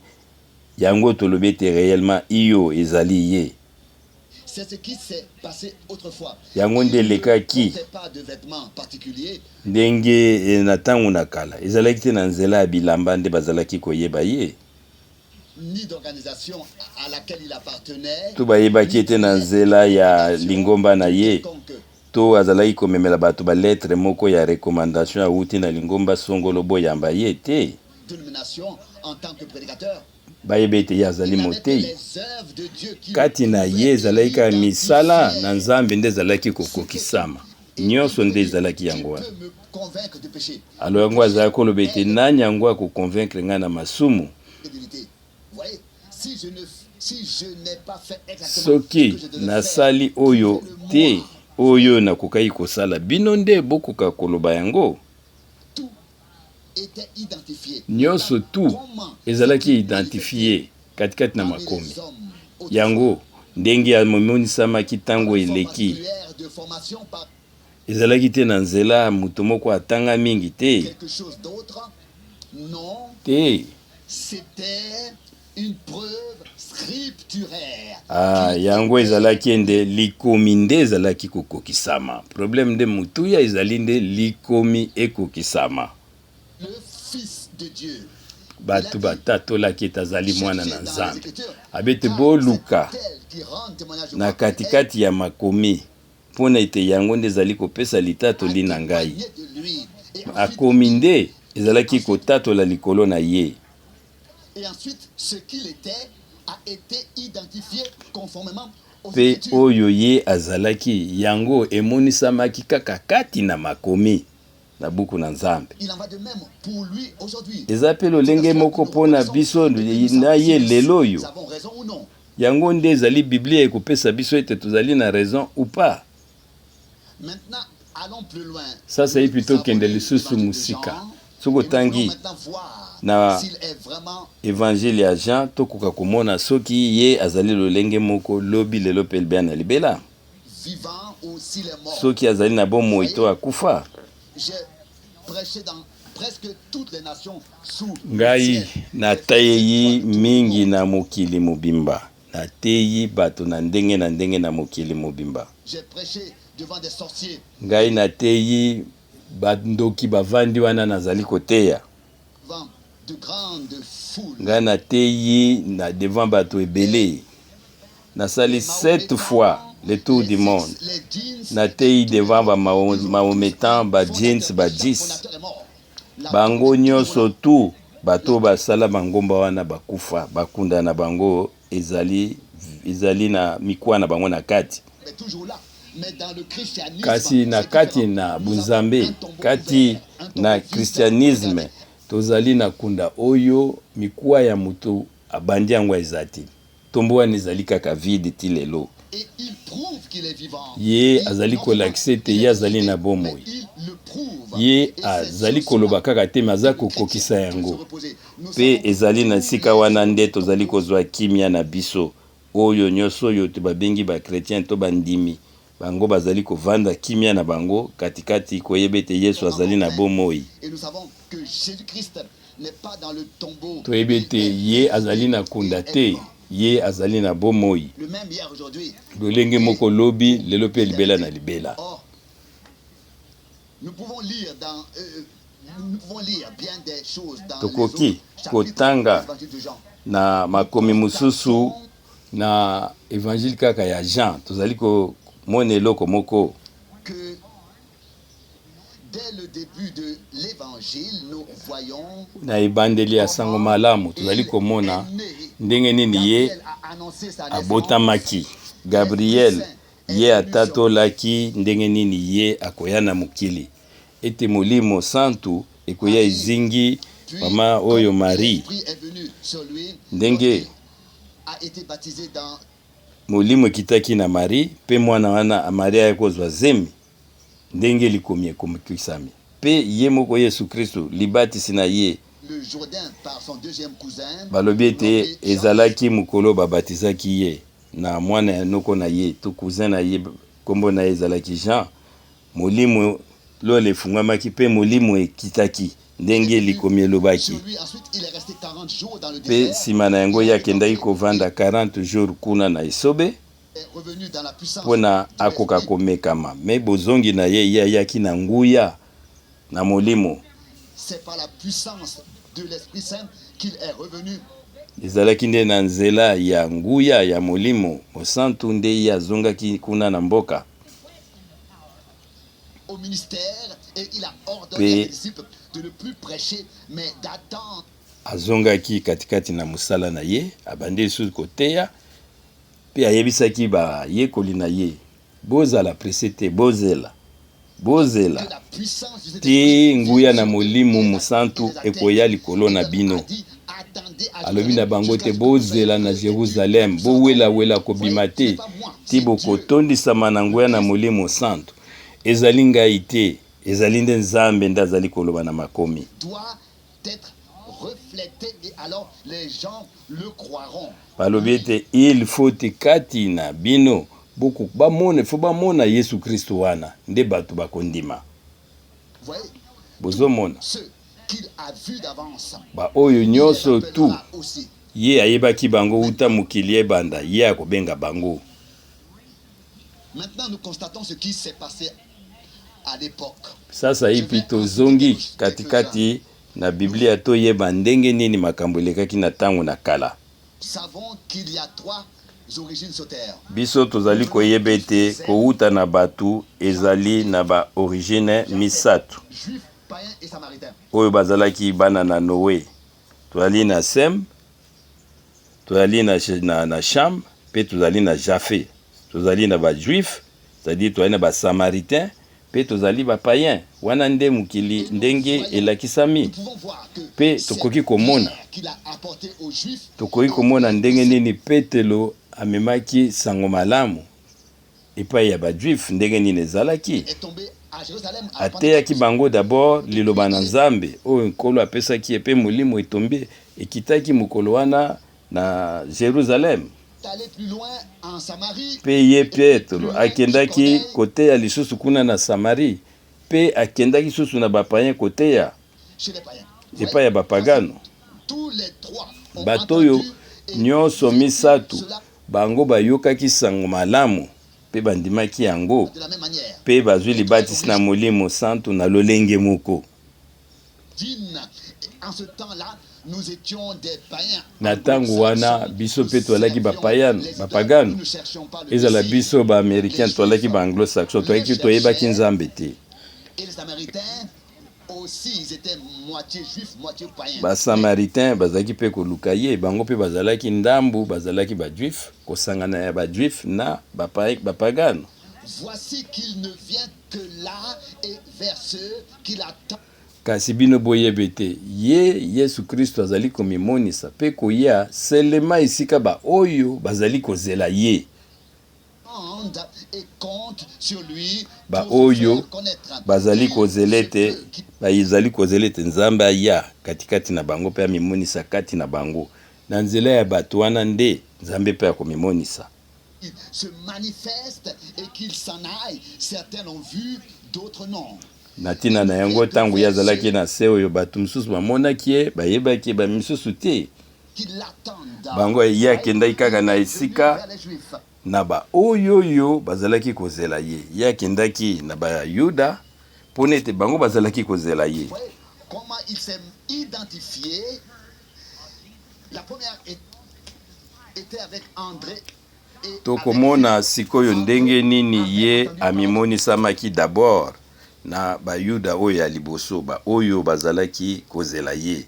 yango tolobi ete réellement iyo ezali ye. C'est ce qui s'est passé autrefois. Yango nde lekaki ndenge na ntango na kala ezalaki te na nzela ya bilamba nde bazalaki koyeba ye. Ni d'organisation à laquelle il appartenait. To bayebaki ete na nzela ya lingomba na ye. To azalaki komemela bato ba lettre moko ya recommandation auti na lingomba songolo boyamba ye te. Dénomination en tant que prédicateur. Bayebe ete ye azali motei. Kati na ye ezalaki ka misala na nzambe nde ezalaki kokokisama. Nyonso nde ezalaki yango wana. Alo yango azalaki koloba ete nani yango akoconvaincre nga na masumu. Soki nasali oyo te oyo nakokaki kosala bino nde bokoka koloba yango. Nyonso tu ezalaki identifié katikati na makomi. yango ndenge ya momonisama tango eleki ezalaki te na nzela mutu moko atanga mingi te te. Yango ezalaki ende likomi nde ezalaki kokokisama. Problème de mutuya ezali nde likomi ekokisama. Batu batatolaki etazali mwana na Nzambe. Abete boluka na katikati ya makomi mpona ete yango nde ezali kopesa litatoli na ngai. Akomi nde ezalaki kotatola likolo na ye. Et ensuite, ce qu'il était a été identifié conformément aux Pe Écritures. oyo ye azalaki yango emonisamaki kaka kati na makomi na buku na Nzambe. Il en va de même pour lui aujourd'hui. Eza pe lolenge moko mpona biso na ye lelo oyo. Nous avons raison ou non. Yango nde ezali Biblia ekopesa biso ete tozali na raison ou pas. Maintenant, allons plus loin. Sasa hii plutôt Nous kende avons lisusu l'évangile de musika. Jean, Soko et nous tangi voulons maintenant voir na s'il est vraiment Évangile ya Jean tokoka komona soki ye azali lolenge moko lobi lelo pe libea na libela. vivant ou s'il est mort. Soki azali na bomoi to akufa. J'ai prêché dans presque toutes les nations sous le Ngai ciel. na tayeyi mingi na mokili mobimba. Na teyi bato na ndenge na mokili mobimba. J'ai prêché devant des sorciers, Ngai na teyi bandoki bavandi wana nazali koteya. devant de grandes foules. Ngai na teyi na devant bato ebele. Nasali 7 fois le tour du monde. Les jeans, Na teyi devant ba mahometan ba jeans ba 10. fondateur est mort. La Bango nyonso tu bato basala bangomba wana bakufa bakunda na bango ezali na mikwa na bango na kati. est toujours là. Mais dans le christianisme, Kasi na c'est kati différent. na Nous bunzambe avons un tombeau kati ouvert, un tombeau na vide. christianisme Regardez. tozali na kunda oyo mikwa ya mutu abandi yango ezati. Tombo wana ezali kaka vide ti lelo. Et il prouve qu'il est vivant. Ye Il- azali non kolakise seulement te il ye est azali vivant, na bomoi. mais il le prouve. Ye Et c'est azali sur koloba cela kaka te maza que les kokokisa chrétiens doivent yango. se reposer. Nous Pe savons ezali na tous sika les wana nde tombeaux. tozali kozwa kimia na biso oyo nyonso oyo te babengi ba chrétien to bandimi bango bazali kovanda kimia na bango katikati koyeba ete Yesu azali na bomoi. Et nous savons que Jésus-Christ n'est pas dans le tombeau. Toyeba ete ye azali na kunda te ye azali na bomoi. Le même hier aujourd'hui. Lolenge moko lobi lelo pe libela na libela. Or, nous pouvons lire dans nous pouvons lire bien des choses dans Tokoki, les autres chapitres kotanga. de l'Évangile de Jean. Na makomi mususu na évangile kaka ya Jean tozali ko mona eloko moko Que dès le début de l'Évangile, nous voyons na ebandeli ya sango malamu tozali komona ndenge nini ye Gabriel a annoncé sa naissance. abotamaki. Gabriel ye atatolaki ndenge nini ye akoya na mokili ete molimo santu ekoya ezingi Puis, mama oyo comme Marie. l'Esprit est venu sur lui, Ndenge lorsqu'il a été baptisé dans molimo ekitaki na Marie pe mwana wana Maria ekozwa zemi ndenge likomi ekomikisami pe ye moko Yesu Kristo libatisi na ye le Jourdain par son deuxième cousin. balobi ete nommé Jean. ezalaki mokolo babatizaki ye na mwana ya noko na ye to cousin na ye kombo na ye ezalaki Jean. Molimo lolo efungwamaki pe molimo ekitaki ndenge likomi elobaki Sur lui, ensuite, il est resté 40 jours dans le pe désert. nsima na yango ye akendaki kovanda 40 jours kuna na esobe Est revenu dans la puissance mpona de akoka l'Esprit. komekama me bozongi na ye ye ayaki na nguya na molimo. C'est par la puissance de l'Esprit Saint qu'il est revenu Ezalaki nde na nzela ya nguya ya molimo mosantu nde ye azongaki kuna na mboka au ministère et il a ordonné à Pe- ses disciples de ne plus prêcher, mais d'attendre azongaki katikati na mosala na ye abandi lisusu koteya pe ayebisaki bayekoli na ye bozala presse te bozela que la puissance de cet te esprit nguya na vienne sur molimo les mosantu acteurs. ekoya likolo na Et bino. a dit, attendez à Alobi na bango jusqu'à te ce que bozela vous na soyez Jérusalem purifiés. bowelawela kobima Voyez, ce n'est te pas moi, ti c'est Dieu. bokotondisama na nguya na molimo santu ezali ngai te ezali nde Nzambe nde azali koloba na makomi. Doit être refléter et alors les gens le croiront. Balobi ete il faut kati na bino beaucoup bamona fo bamona Yesu Kristo wana nde bato bakondima. Voyez, bozomona ceux qu'il a vu d'avance. Ba oyo nyonso il les tu appellera aussi. ye ayebaki bango uta mokili ebanda ye akobenga bango. Maintenant nous constatons ce qui s'est passé à l'époque. Sasa ipi tozongi katikati na Biblia toyeba ndenge nini makambo elekaki na tango na kala. Savons qu'il y a 3 origines sur terre. Biso tozali koyeba ete kouta na batu ezali na ba origine misatu. Juifs, païens et samaritains. Oyo bazalaki bana na Noé. Tozali na Sem, tozali na Cham, pe tozali na Jafe. Tozali na ba juif, c'est-à-dire tozali na ba samaritain, pe tozali ba païen. Wana nde mukili ndenge elakisami. Nous pouvons voir que Pe c'est tokoki komona. Pierre qu'il a apporté aux Juifs. Tokoki komona ndenge nini Petelo amemaki sango malamu epai ya ba juif ndenge nini ezalaki. Est tombé à Jérusalem à la Ateyaki Pentecôte. bango d'abord liloba na Nzambe oyo nkolo apesaki epe molimo etombe ekitaki mokolo wana na Jérusalem. Allé plus loin en Samarie. Pe ye Petelo akendaki kote ya lisusu kuna na Samari. Pe akendaki susu na bapayen kote ya Chez les païens. epai ya bapagano. Tous les 3 ont Batoyo entendu et nyonso vécu misatu cela bango bayokaki sango malamu pe bandimaki yango de la même manière. pe bazwi libatisi na molimo santu na lolenge moko. En ce temps-là, nous étions des païens. Na tango wana biso pe toalaki bapayano bapagano Nous ne cherchions pas le ezala Messie. biso baaméricain toalaki baanglo-saxon toyebaki nzambe te. Et les Samaritains aussi, ils étaient moitié juifs, moitié païens. Basamaritain bazalaki pe koluka ye bango pe bazalaki ndambu bazalaki bajuif kosangana ya bajuif na bapagano. Voici qu'il ne vient que là et vers ceux qui l'attendent. Kasi bino boyebe te ye Yesu Kristo azali komimonisa pe koya selema esika ba oyo bazali kozela ye. Et compte sur lui Ba pour se oyo faire connaître. bazali Il kozelete se peut qu'il bazali kozelete nzambe aya katikati na bango pe amimonisa kati na bango na nzela ya bato wana nde nzambe pe akomimonisa. se manifeste et qu'il s'en aille. Certains l'ont vu, d'autres non. Na tina na yango tango ya azalaki na se oyo bato mosusu bamonaki ye bayebaki ye bamisusu te Qui l'attendent. bango ye akendaki kaka na Vers esika les Juifs. na ba oyo bazalaki kozela ye ye akendaki na bayuda mpona ete bango bazalaki kozela ye. Vous voyez comment il s'est identifié. La première était avec André. Et tokomona sikoyo ndenge nini ye amimonisamaki d'abord na bayuda oyo ya liboso ba oyo bazalaki kozela ye.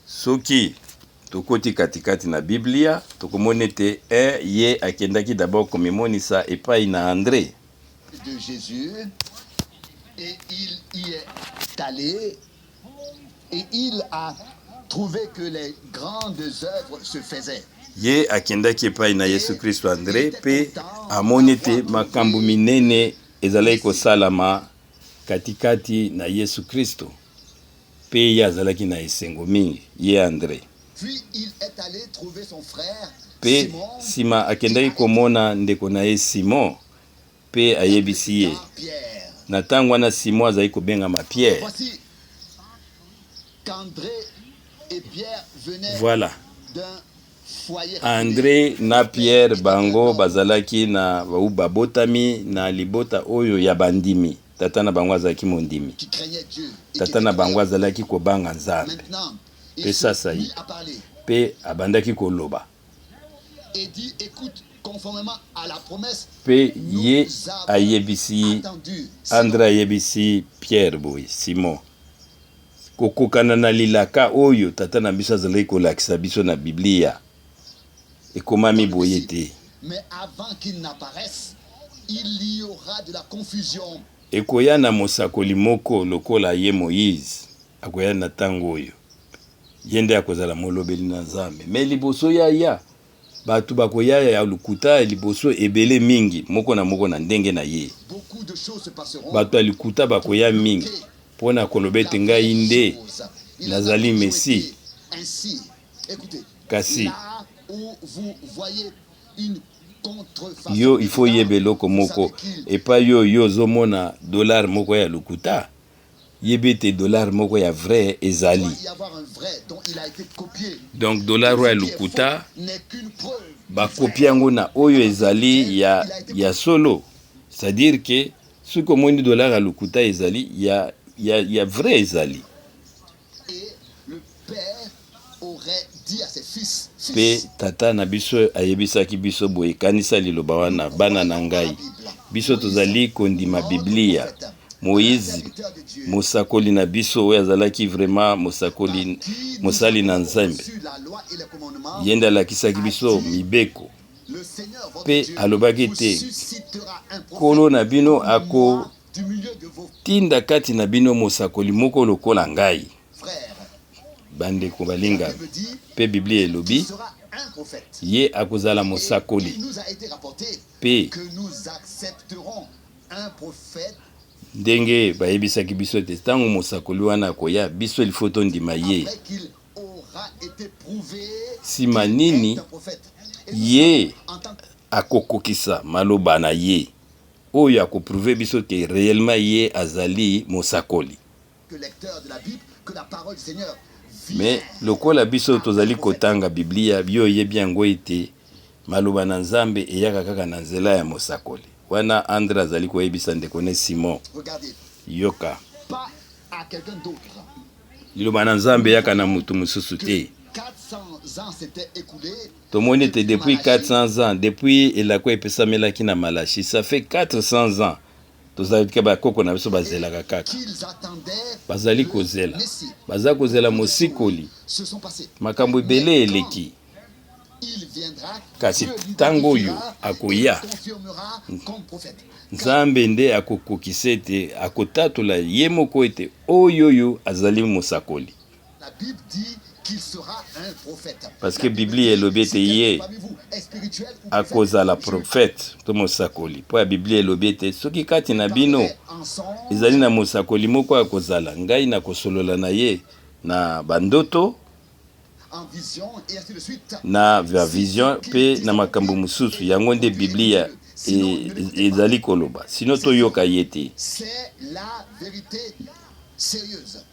Soki tokoti katikati na Biblia tokomona ete ye akendaki d'abord komimonisa epai na André. de Jésus, et il y est allé et il a trouvé que les grandes œuvres se faisaient. Ye akendaki epai na Yesu Kristo André pe amoni ete makambo minene ezalaki kosalama katikati na Yesu Kristo pe ye azalaki na esengo mingi ye André. Puis il est allé trouver son frère Pe Simon, sima akendaki komona ndeko na ye Simon pe ayebisi ye Pierre. na ntango wana Simon azali kobengama Pierre. Voici qu'André et Pierre venaient Voilà, d'un foyer. André na Pierre bango bazalaki na babotami na libota oyo ya bandimi. Tata na bango azalaki mondimi, qui craignait Dieu. Et tata qui na était bango prêt. azalaki kobanga Nzambe Maintenant, Pe il ça, se ça y est. mit à parler pe abandaki koloba et dit, écoute, conformément à la promesse, pe nous ye avons ayebisi attendu. André ayebisi Pierre boy Simon kokokana na lilaka oyo tata na biso azalaki kolakisa biso na Biblia ekomami boye te. Mais avant qu'il n'apparaisse, il y aura de la confusion. Ekoya na mosakoli moko lokola ye Moïse akoya na tango oyo ye nde akozala molobeli na Nzambe me liboso ya bato bakoya ya lukuta liboso ebele mingi moko na ndenge na ye. Beaucoup de choses se passeront. Bato ya likuta bakoya mingi mpona koloba ete ngai nde nazali Mesi Ainsi, écoutez, kasi là où vous voyez une contrefaçon, yo il faut yebe eloko moko epa yo ozomona dollar moko ya lokuta yebe te dollar moko ya vrai ezali. doit y avoir un vrai dont il a été copié. Donc dollar ya Ce qui est lokuta faux n'est qu'une preuve bakopi yango na oyo ezali ya solo, c'est-à-dire que soki omoni dollar ya lokuta ezali ya vrai ezali. et le père aurait dit à ses fils, Pe tata na biso ayebisaki biso boye kanisa liloba wana bana na ngai biso tozali kondima Biblia. Moïse mosakoli na biso oyo azalaki vraiment mosali na Nzambe yenda alakisaki biso mibeko pe alobaki te kolo na bino ako tinda kati na bino mosakoli moko lokola ngai. Bandeko balinga pe Biblia elobi ye akozala mosakoli pe ndenge bayebisaki biso te ntango mosakoli wana akoya biso ilifo tondima ye nsima nini ye akokokisa maloba na ye oyo akoprouve biso ke réellement ye azali mosakoli. Mais lokola biso tozali kotanga Biblia bio oyebi yango ete maloba na Nzambe eyaka kaka na nzela ya mosakoli wana Andre azali koyebisa ndeko ne Simon yoka liloba na Nzambe yaka na mutu mususu te. Tomoni ete depuis 400 ans depuis elako epesamelaki na Malachi, ça fait 400 ans tozali ke bakoko na biso bazelaka kaka bazali kozela baza kozela mosikoli makambo ebele eleki kasi ntango oyo akoya Nzambe nde akokokisa ete akotatola ye moko ete oyo azali mosakoli. Parce que Biblia elobi ete ye akozala prophète to mosakoli po ya Biblia elobi ete soki kati na bino ezali na mosakoli moko akozala ngai na kosolola na ye na bandoto na vision pe na makambo mususu yango nde Biblia ezali koloba sino toyoka ye te.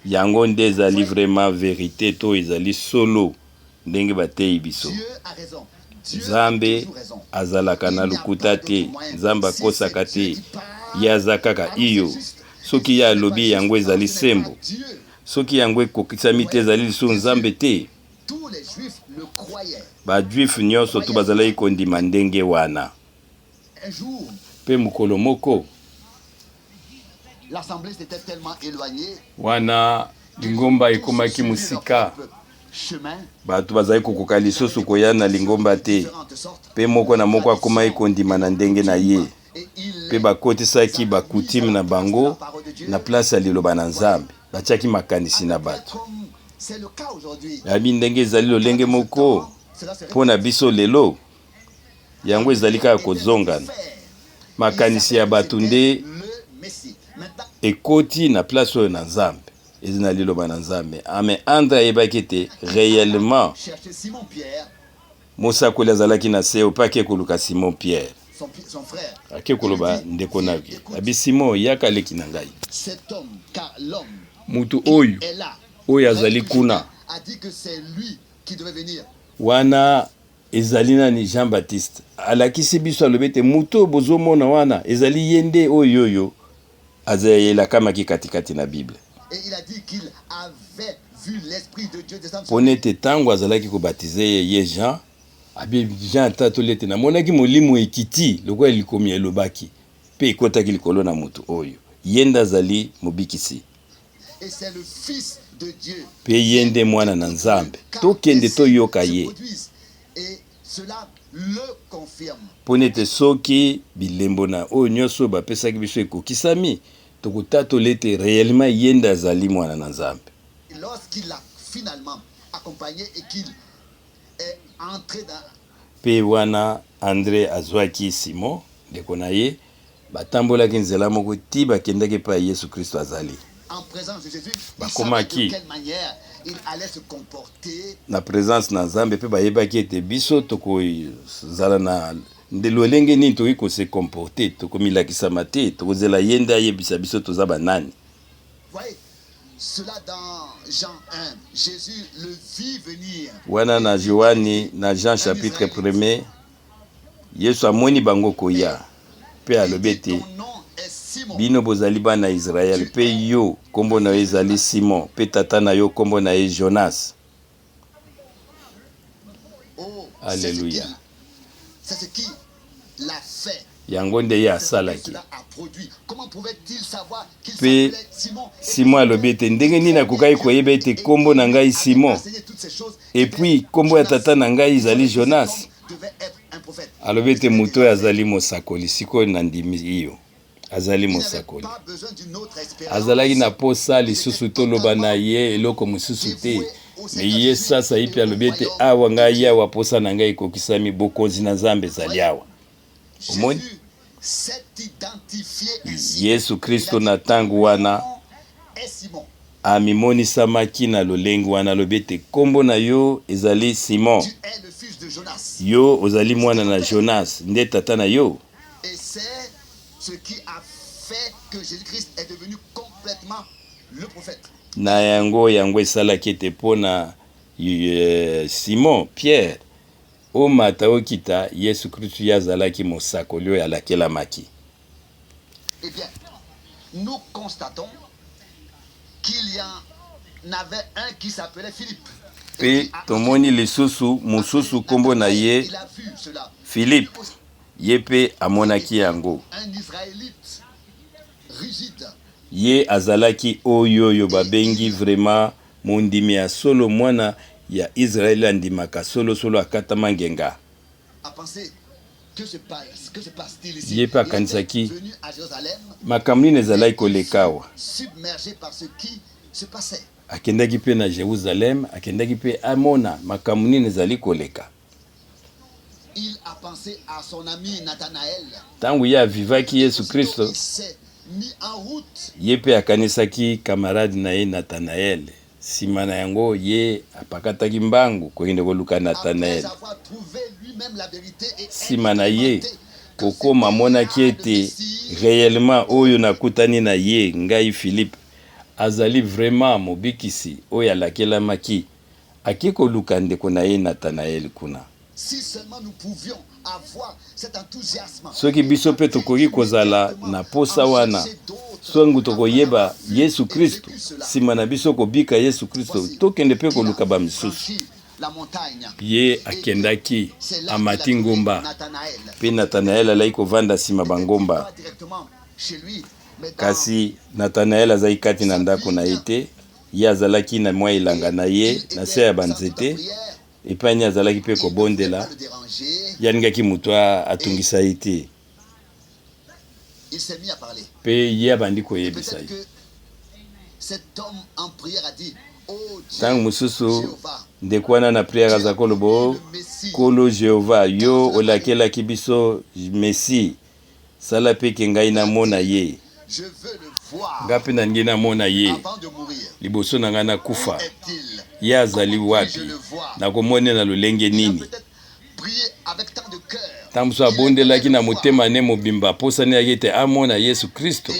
Yango nde ezali vraiment vérité to ezali solo ndenge batei biso. Nzambe azalaka na lokuta te, Nzambe akosaka te, ye aza kaka iyo soki ye alobi yango ezali sembo, soki yango ekokisami te ezali lisu Nzambe te. Bajuifu nyonso to bazalaki kondima ndenge wana. Pe mokolo moko l'assemblée s'était tellement éloignée wana lingomba ekomaki musika bato bazali kokoka lisusu koya na lingomba te pe moko na moko akomaki kondima na ndenge na ye pe bakotisaki bakutime na bango na place ya liloba na Nzambe batiaki makanisi na bato. Yabi ndenge ezali lolenge moko mpo na biso lelo yango ezali kaka kozongana makanisi ya bato nde ekoti na place oyo na Nzambe ezina liloba na Nzambe. Amen. Andre ayebaki ete réellement mosakoli azalaki na se opake koluka Simon Pierre ake koloba ndeko naki abi Simon yaka leki na ngai mutu oyo azali kuna wana ezali nani Jean Baptiste alakisi biso alobi ete mutu bozomona wana ezali yende oyo azayela kamaki katikati na Bible. Et il a dit qu'il avait vu l'esprit de Dieu descendre. Ponete tango azalaki ko baptiser ye Jean, abi Jean tatolete na monaki molimo ekiti lokwa likomi elobaki pe ekotaki likolo na mutu oyo yenda zali mobikisi. Et c'est le fils de Dieu. Pe yende mwana na Nzambe. Tokende toyoka ye. Et cela le confirme. Ponete soki bilembo na oyo nyonso bapesaki biso ekokisami tokotatolete réellement yenda zali mwana na Nzambe. Lorsqu'il l'a finalement accompagné et qu'il est entré dans pe wana André azwaki Simon ndeko na ye batambolaki nzela moko ti bakendaki pa Yesu Kristo azali en présence de Jésus. bakomaki De quelle manière il allait se comporter na présence na Nzambe pe bayebaki ete biso tokozala na lolenge nini tokoki kose comporter tokomilakisama te tokozela ye nde ayebisa biso toza banani. Voyez, cela dans Jean 1, Jésus le vit venir. Wana na Yohani na Jean chapitre 1 Yesu amoni bango koya pe alobi ete bino bozali bana Israel pe yo kombo na yo ezali Simon pe tata na yo kombo na ye Jonas. Oh, Alléluia. C'est ce qui l'a fait. Yango nde ye asalaki. Cela a produit. Comment pouvait-il savoir qu'il Pe s'appelait Simon? Simon alobi ete ndenge nini akokaki koyeba ete kombo na ngai Simon et puis kombo ya tata na ngai ezali Jonas. Alobi ete moto oyo azali mosakoli sikoyo na ndimi iyo azali mosakoli azalaki na posa lisusu toloba na ye eloko mosusu te me ye sasa ipi alobi ete awa ngai awa posa na ngai ekokisami bokonzi na Nzambe ezali awa. Omoni Yesu Kristo na ntango wana amimonisamaki na lolenge wana alobi ete kombo na yo ezali Simon, yo ozali mwana na Jonas nde tata na yo. Et c'est ce qui a fait que Jésus-Christ est devenu complètement le prophète. Na yango esalaki ete mpona Simon Pierre omata okita Yesu Kristo ye azalaki mosakoli oyo alakelamaki. Eh bien, nous constatons qu'il y en avait un qui s'appelait Philippe. Pe tomoni lisusu mosusu kombo na ye Philippe ye pe amonaki yango. Un Israélite rigide. Ye azalaki oyo babengi vraiment mondimi ya solo mwana ya Israeli andimaka solo akatama ngenga. A penser que se passe-t-il ici? Ye pe akanisaki venu à Jérusalem makambo nini ezalaki kolekawa. submergé par ce qui se passait. Akendaki pe na Jérusalem akendaki pe amona makambo nini ezali koleka. Il a pensé à son ami Nathanaël. Tangu ye avivaki Yesu Kristo Il s'est mis en route. ye pe akanisaki camarade na ye Nathanaël. Sima na yango ye apakataki mbangu koyende koluka Nathanaël. Après avoir trouvé lui-même la vérité et Sima na ye expérimenté que kokoma ce monaki ete Messie réellement oyo nakutani na ye ngai Philippe azali vraiment mobikisi oyo alakelamaki aki koluka ndeko na ye Nathanaël kuna. Si seulement nous pouvions avoir cet enthousiasme. Soki biso pe tokoki kozala na posa wana songu tokoyeba Yesu Kristo sima na biso kobika Yesu Kristo tokende pe koluka ba misusu. Ye akendaki amati ngomba pe Nathanaël alai kovanda sima bangomba kasi Nathanaël azali kati na ndako na ye te ye azalaki na mwa elanga na ye na se ya banzete epani azalaki pe kobondela yaningaki moto atungisa ye te pe ye abandi koyebisa ye. Ntango mosusu ndeko wana na priere aza koloba Nkolo Jehova yo olakelaki biso Messi sala pe ke ngai namona ye nga mpe nalingi namona ye liboso na ngai nakufa ye azali wapi nakomone na lolenge nini. Ntango mosusu abondelaki na motema ne mobimba posani yaki ete amona Yesu Kristo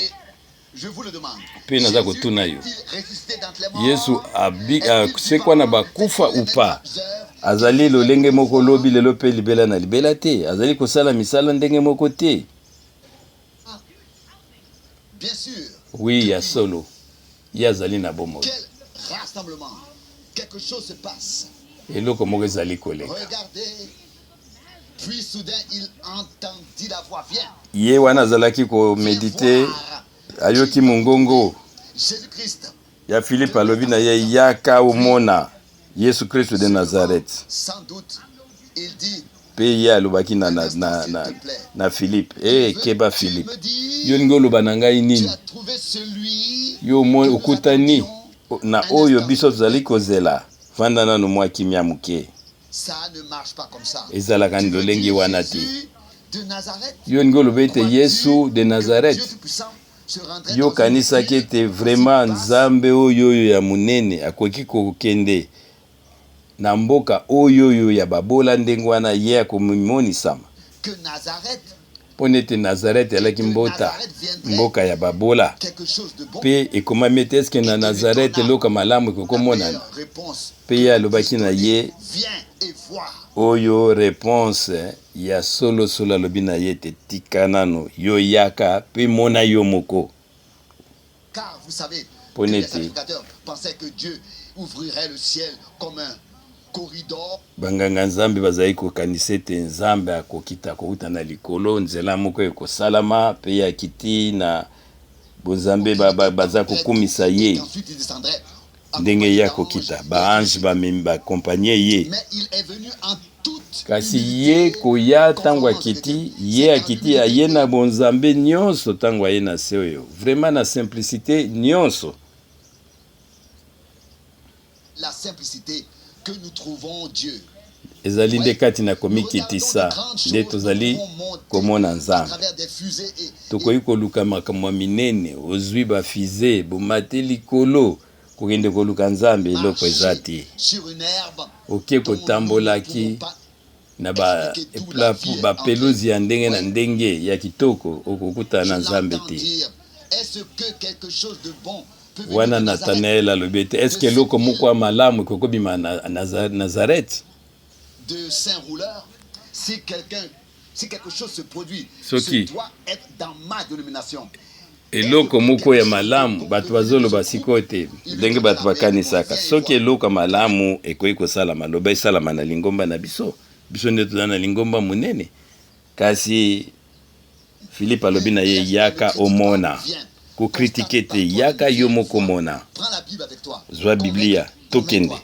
mpe naza kotuna yo Yesu sekwa na bakufa upa azali lolenge moko lobi lelo mpe libela na libela te azali kosala misala ndenge moko te. Oui ya solo ye azali na bomoi eloko moko ezali koleka ye wana azalaki komedite ayoki mongongo ya Philippe alobi na ye yaka omona Yesu Kristo de Nazareth pe ye alobaki na Philippe keba Philippe yo ningo oloba na ngai nini yo okutani na oyo biso tozali kozela vanda nano mwa kimia moke ezalaka lolenge wana te yo ningo oloba ete Yesu de Nazareth se rendrait yo dans une kanisaki ville ete aussi vraiment basse nzambe oyo ya munene akoki kokende na mboka oyo ya babola ndenge wana ye akomimonisama que Nazareth, mpona ete nazarete alaki mboka ya babola quelque chose de bon. mpe ekomami ete eske na nazarete eloko malamu La ekokomonana meilleure réponse mpe ye alobaki na ye viens et vois. oyo réponse ya solosolo alobi na ye ete tika nano yo yaka mpe mona yo moko. Car vous savez que Ponete. les sacrificateurs pensaient que Dieu ouvrirait le ciel comme un corridor. Banganga nzambe bazali kokanisa ete nzambe akokita kouta na likolo nzela moko ekosalama mpe ya kiti na bonzambe baza kokumisa ye Ensuite il descendrait. ndenge ye akokita baange bamemi bakompanie ye Mais il est venu en toute kasi ye koya ntango akiti ye akiti aye na bonzambe nyonso ntango aye na se oyo vraiment na simplicité nyonso. la simplicité que nous trouvons Dieu. ezali nde kati na komikitisa nde tozali komona nzambe tokoki koluka makambo minene ozwi bafize bomate likolo kokende koluka nzambe eloko eza te oke kotambolaki na bapeluzi ya ndenge na ndenge ya kitoko okokutana na nzambe te. Wana Nathanael alobi ete eske eloko moko ya malamu ekokobima na Nazareth. De saint rouleur, si quelque chose se produit, Soki. ce doit être dans ma dénomination. Eloko moko ya malamu bato bazoloba sikoyo te ndenge bato bakanisaka soki eloko malamu ekoki kosalama loba esalama na lingomba na biso nde toza na lingomba munene kasi Philippe alobi na ye yaka omona kokritike te yaka yo moko mona zwa Biblia tokende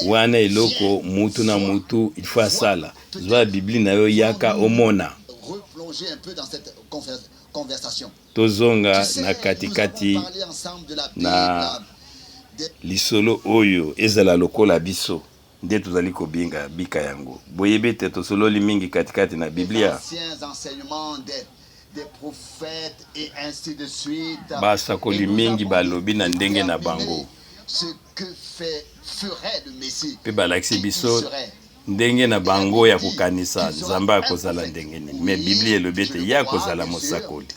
wana eloko mutu na mutu il faut asala zwa Biblia na yo yaka omona. Replonger un peu dans cette conversation. Tozonga na katikati na lisolo oyo ezala lokola biso nde tozali kobinga bika yango boyebe te tosololi mingi katikati na Biblia anciens enseignements des prophètes et ainsi de suite. basakoli mingi balobi na ndenge na bango ce que ferait le Messie pe balakisi biso ndenge na bango ya kokanisa nzambe akozala ndenge nini mais Biblia elobi ete ya kozala mosakoli.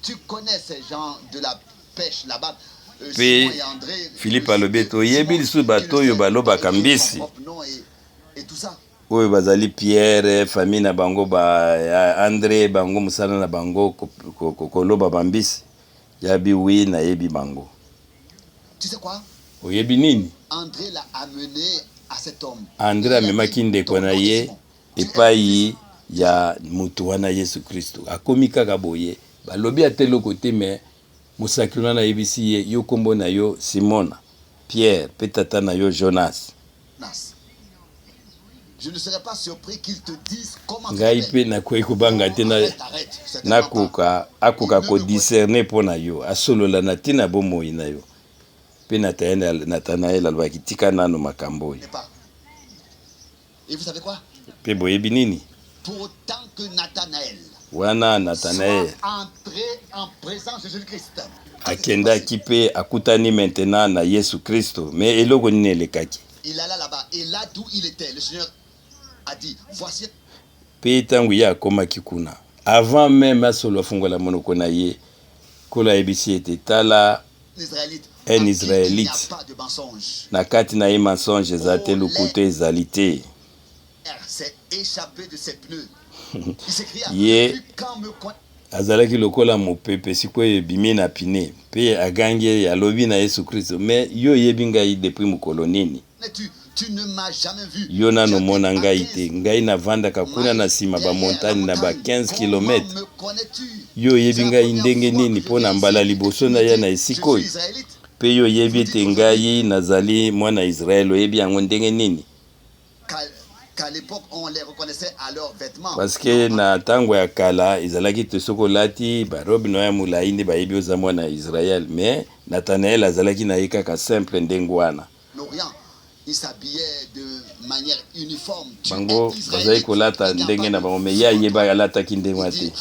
Tu connais ces gens de la pêche là-bas. Pe Philippe alobi ete oyebi lisusu bato oyo balobaka mbisi oyo bazali Pierre famille na bango André bango mosala na bango koloba bambisi yabi wi nayebi bango. Tu sais quoi? Oyebi nini? André l'a amené à cet homme. André amemaki ndeko na ye epai ya mutu wana Yesu Kristo akomi kaka boye balobi ateloko te me mosakoli wana ayebisi ye yo kombo na yo Simona Pierre pe tata na yo Jonas. Je ne serais pas surpris qu'il te dise comment ngai pe nakoki kobanga te akoka kodiscerne mpo na yo asolola na ntina bomoi na yo pe Nathanael alobaki tika nano makambo oyo. Et vous savez quoi? Pe boyebi nini? Pourtant que Nathanael wana Nathanael entré en présence de Jésus-Christ akendaki pe akutani maintenant na Yesu Kristo mais eloko nini elekaki? Il alla là-bas et là d'où il était le Seigneur a dit voici pe tangu ya akomaki kuna avant même asolo afungola monoko na ye kola yebisi ete tala un Israélite na kati na ye mensonge eza te lokuta ezali te. ye azalaki lokola mopepe sikoyo ebimi na pine mpe agangi alobi na Yesu Kristo mais yo yebi ngai depuis mokolo nini yo nano mona ngai te ngai navandaka kuna na nsima bamontagne na ba 15 km yo yebi ngai ndenge nini mpo na mbala liboso na ya na esika oyo mpe yo yebi ete ngai nazali mwana Israel oyebi yango ndenge nini? Qu'à l'époque on les reconnaissait à leurs vêtements. Parce que na tango ya kala izalaki te soko lati ba robe no ya mulai nde bayebi oza mwana Israël mais Nathanael azalaki na ye kaka simple ndengwana. L'Orient il s'habillait de manière uniforme. Bango bazali kolata ndenge na bango mais ya yeba alataki ndengwa te.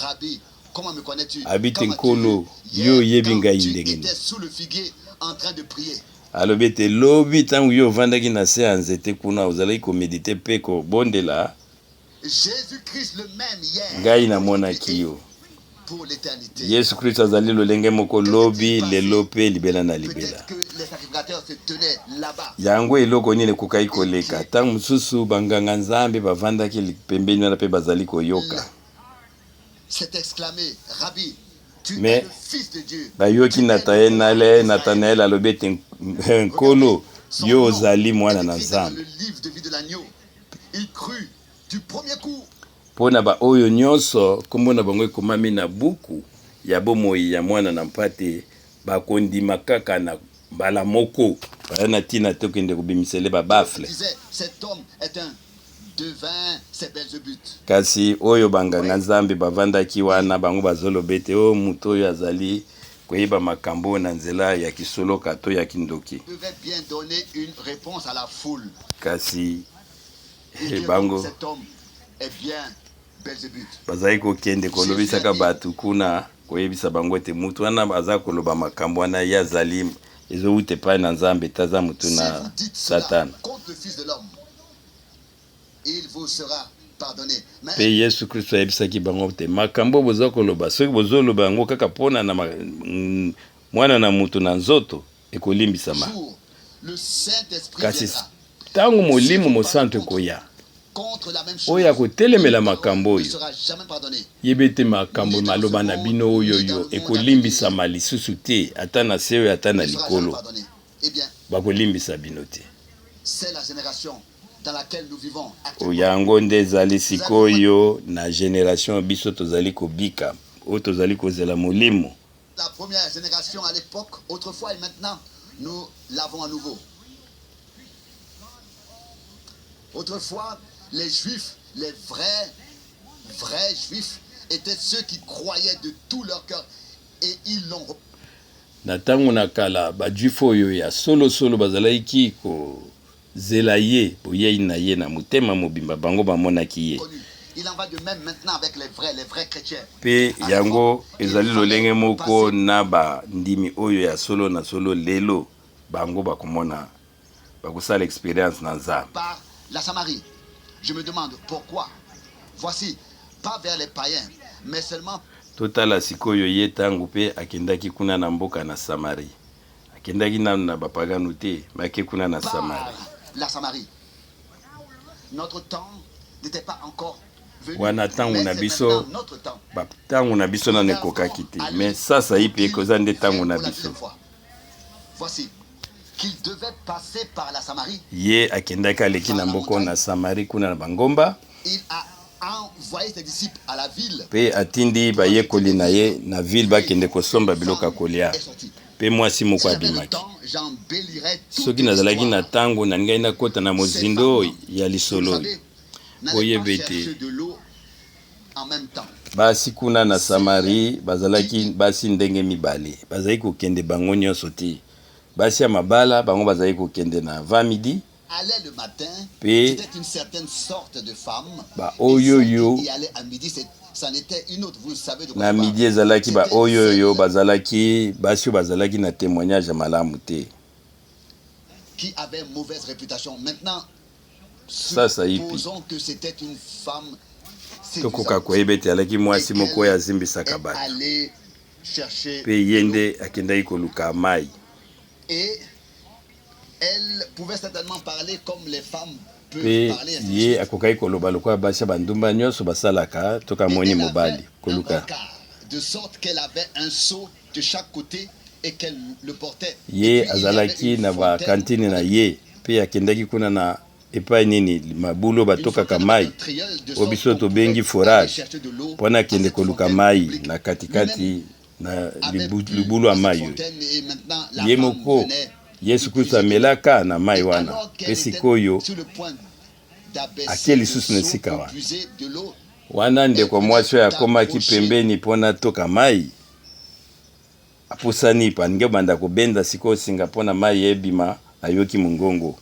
Comment me connais-tu? Abite Comment nkolo tu yo hier, yebinga quand tu indengeni. étais sous le figuier en train de prier. Alobi ete lobi ntango yo ovandaki na se ya nzete kuna ozalaki komedite mpe kobondela Jésus-Christ le même hier ngai namonaki yo. pour l'éternité. Yesu Kristo azali lolenge moko lobi lelo mpe libela na libela. Peut-être que les sacrificateurs se tenaient là-bas. Yango eloko nini ekokaki koleka ntango mosusu banganga nzambe bavandaki pembeni wana mpe bazali koyoka. C'est exclamé, Rabbi, tu Mais es le Fils de Dieu. bayoki Nathanael alobi ete nkolo yo ozali mwana na Dans nzambe. le livre de vie de l'agneau, il crut du premier coup. Mpo na baoyo nyonso kombo na bango ekomami na buku ya bomoi ya mwana na mpate bakondima kaka na mbala moko baya na ntina te okende kobimisele babafle. Disait, cet homme est un devin, c'est Belzébuth. Kasi oyo banganga nzambe bavandaki wana bango bazoloba ete oyo moto oyo azali koyeba makambo na nzela ya kisoloka to ya kindoki. Devait bien donner une réponse à la foule. Kasi Et bango cet homme est bien Belzébuth. bazali kokende kolobisaka bato kuna koyebisa bango ete mutu wana aza koloba makambo wana ye azali ezowuta epai na nzambe te aza mutu Si na vous dites satana. cela contre le Fils de l'homme, il vous sera pardonné. Mais Mpe Yesu Kristo ayebisaki bango te makambo boza koloba soki bozoloba yango kaka mpona na mwana na mutu na nzoto ekolimbisama. jour, le Saint-Esprit Kasi viendra ntango molimo mosantu ekoya contre la même chose. oyo akotelemela makambo Il ne oyo sera jamais pardonné. yebe te makambo maloba na bino oyo yo ekolimbisama lisusu te ata na se oyo ata na Il ne sera jamais likolo pardonné. Eh bien, bakolimbisa bino te. c'est la génération dans laquelle nous vivons actuellement. Yango nde ezali sikoyo na generation biso tozali kobika oyo tozali kozela molimo. La première génération à l'époque, autrefois et maintenant, nous l'avons à nouveau. Autrefois, les juifs, les vrais juifs, étaient ceux qui croyaient de tout leur cœur et ils l'ont Na ntango na kala bajuifu oyo ya solosolo bazalaki kozela ye boyei na ye na motema mobimba bango bamonaki ye. reconnu. Il en va de même maintenant avec les vrais chrétiens. Mpe yango ezali lolenge moko na bandimi oyo ya solo na solo lelo bango bakomona bakosala experience na nzambe. Par la Samarie. Je me demande pourquoi. Voici, pas vers les païens, mais seulement Totala sikoyo ye tango mpe akendaki kuna na mboka na Samari. Akendaki nanu na bapagano te, make kuna na par Samari. la Samarie. Notre temps n'était pas encore venu. Wana tango Mais na c'est biso maintenant notre temps. tango na biso nano ekokaki te, mais sasa ye mpe ekoza nde tango na biso. Voici qu'il devait passer par la Samarie. Ye akendaki aleki na mboko na Samari kuna na bangomba. Il a envoyé ses disciples à la ville. Pe atindi bayekoli na ye na ville bakende kosomba biloko ya kolia. Est sorti. Pe mwasi moko Si j'avais le abimaki. temps, j'embellirais toute Soki nazalaki na l'histoire. tango na ngai nakota na mozindo ya Vous lisolo. savez, n'allez Boyebe pas te. chercher de l'eau en même temps. Basi kuna na Samari bazalaki basi ndenge mibale. Bazalaki kokende bango nyonso te. Basi ya mabala bango bazalaki kokende na 20 midi. Allait le matin, Pe- c'était une certaine sorte de femme. Ba Et oyoyo celle qui allait à midi, c'en était une autre. Vous savez de quoi na je parle. midi ezalaki ba C'était oyoyo celle bazalaki basi oyo bazalaki na témoignage ya malamu te. qui avait mauvaise réputation. Maintenant, Ça yipi. supposons que c'était une femme Tokoka séduisante. koyeba ete alaki mwasi Et moko oyo elle azimbisaka est bato. allée chercher Pe ye de l'eau. nde akendaki koluka mai. Et elle pouvait certainement parler comme les femmes peuvent Pe parler. ainsi de ye suite. akokaki koloba lokola basi ya bandumba nyonso basalaka toka Et moni elle mobali avait un koluka. brancard, de sorte qu'elle avait un seau de chaque côté et qu'elle le portait. Et Ye puis, il y azalaki avait une na fontaine bakantine na avec ye pe akendaki kuna na epai nini mabulu une batokaka fontaine mai avec un tilleul de oyo sorte biso qu'on tobengi pouvait forage aller chercher de l'eau mpona à akende cette koluka fontaine mai publique. na katikati na Avait bu libulu ya à cette mai oyo. fontaine et maintenant la Ye femme moko venait Yesu lui Kristo puiser de l'eau. amelaka na mai Et wana alors pe qu'elle était sikoyo sur le point d'abaisser Ake le lisusu na seau esika pour wana. puiser de l'eau, wana ndeko mwasi oyo akomaki pembeni mpona toka mai apusani paninge banda kobenda sikoyo singa mpona mai ebima ayoki mongongo.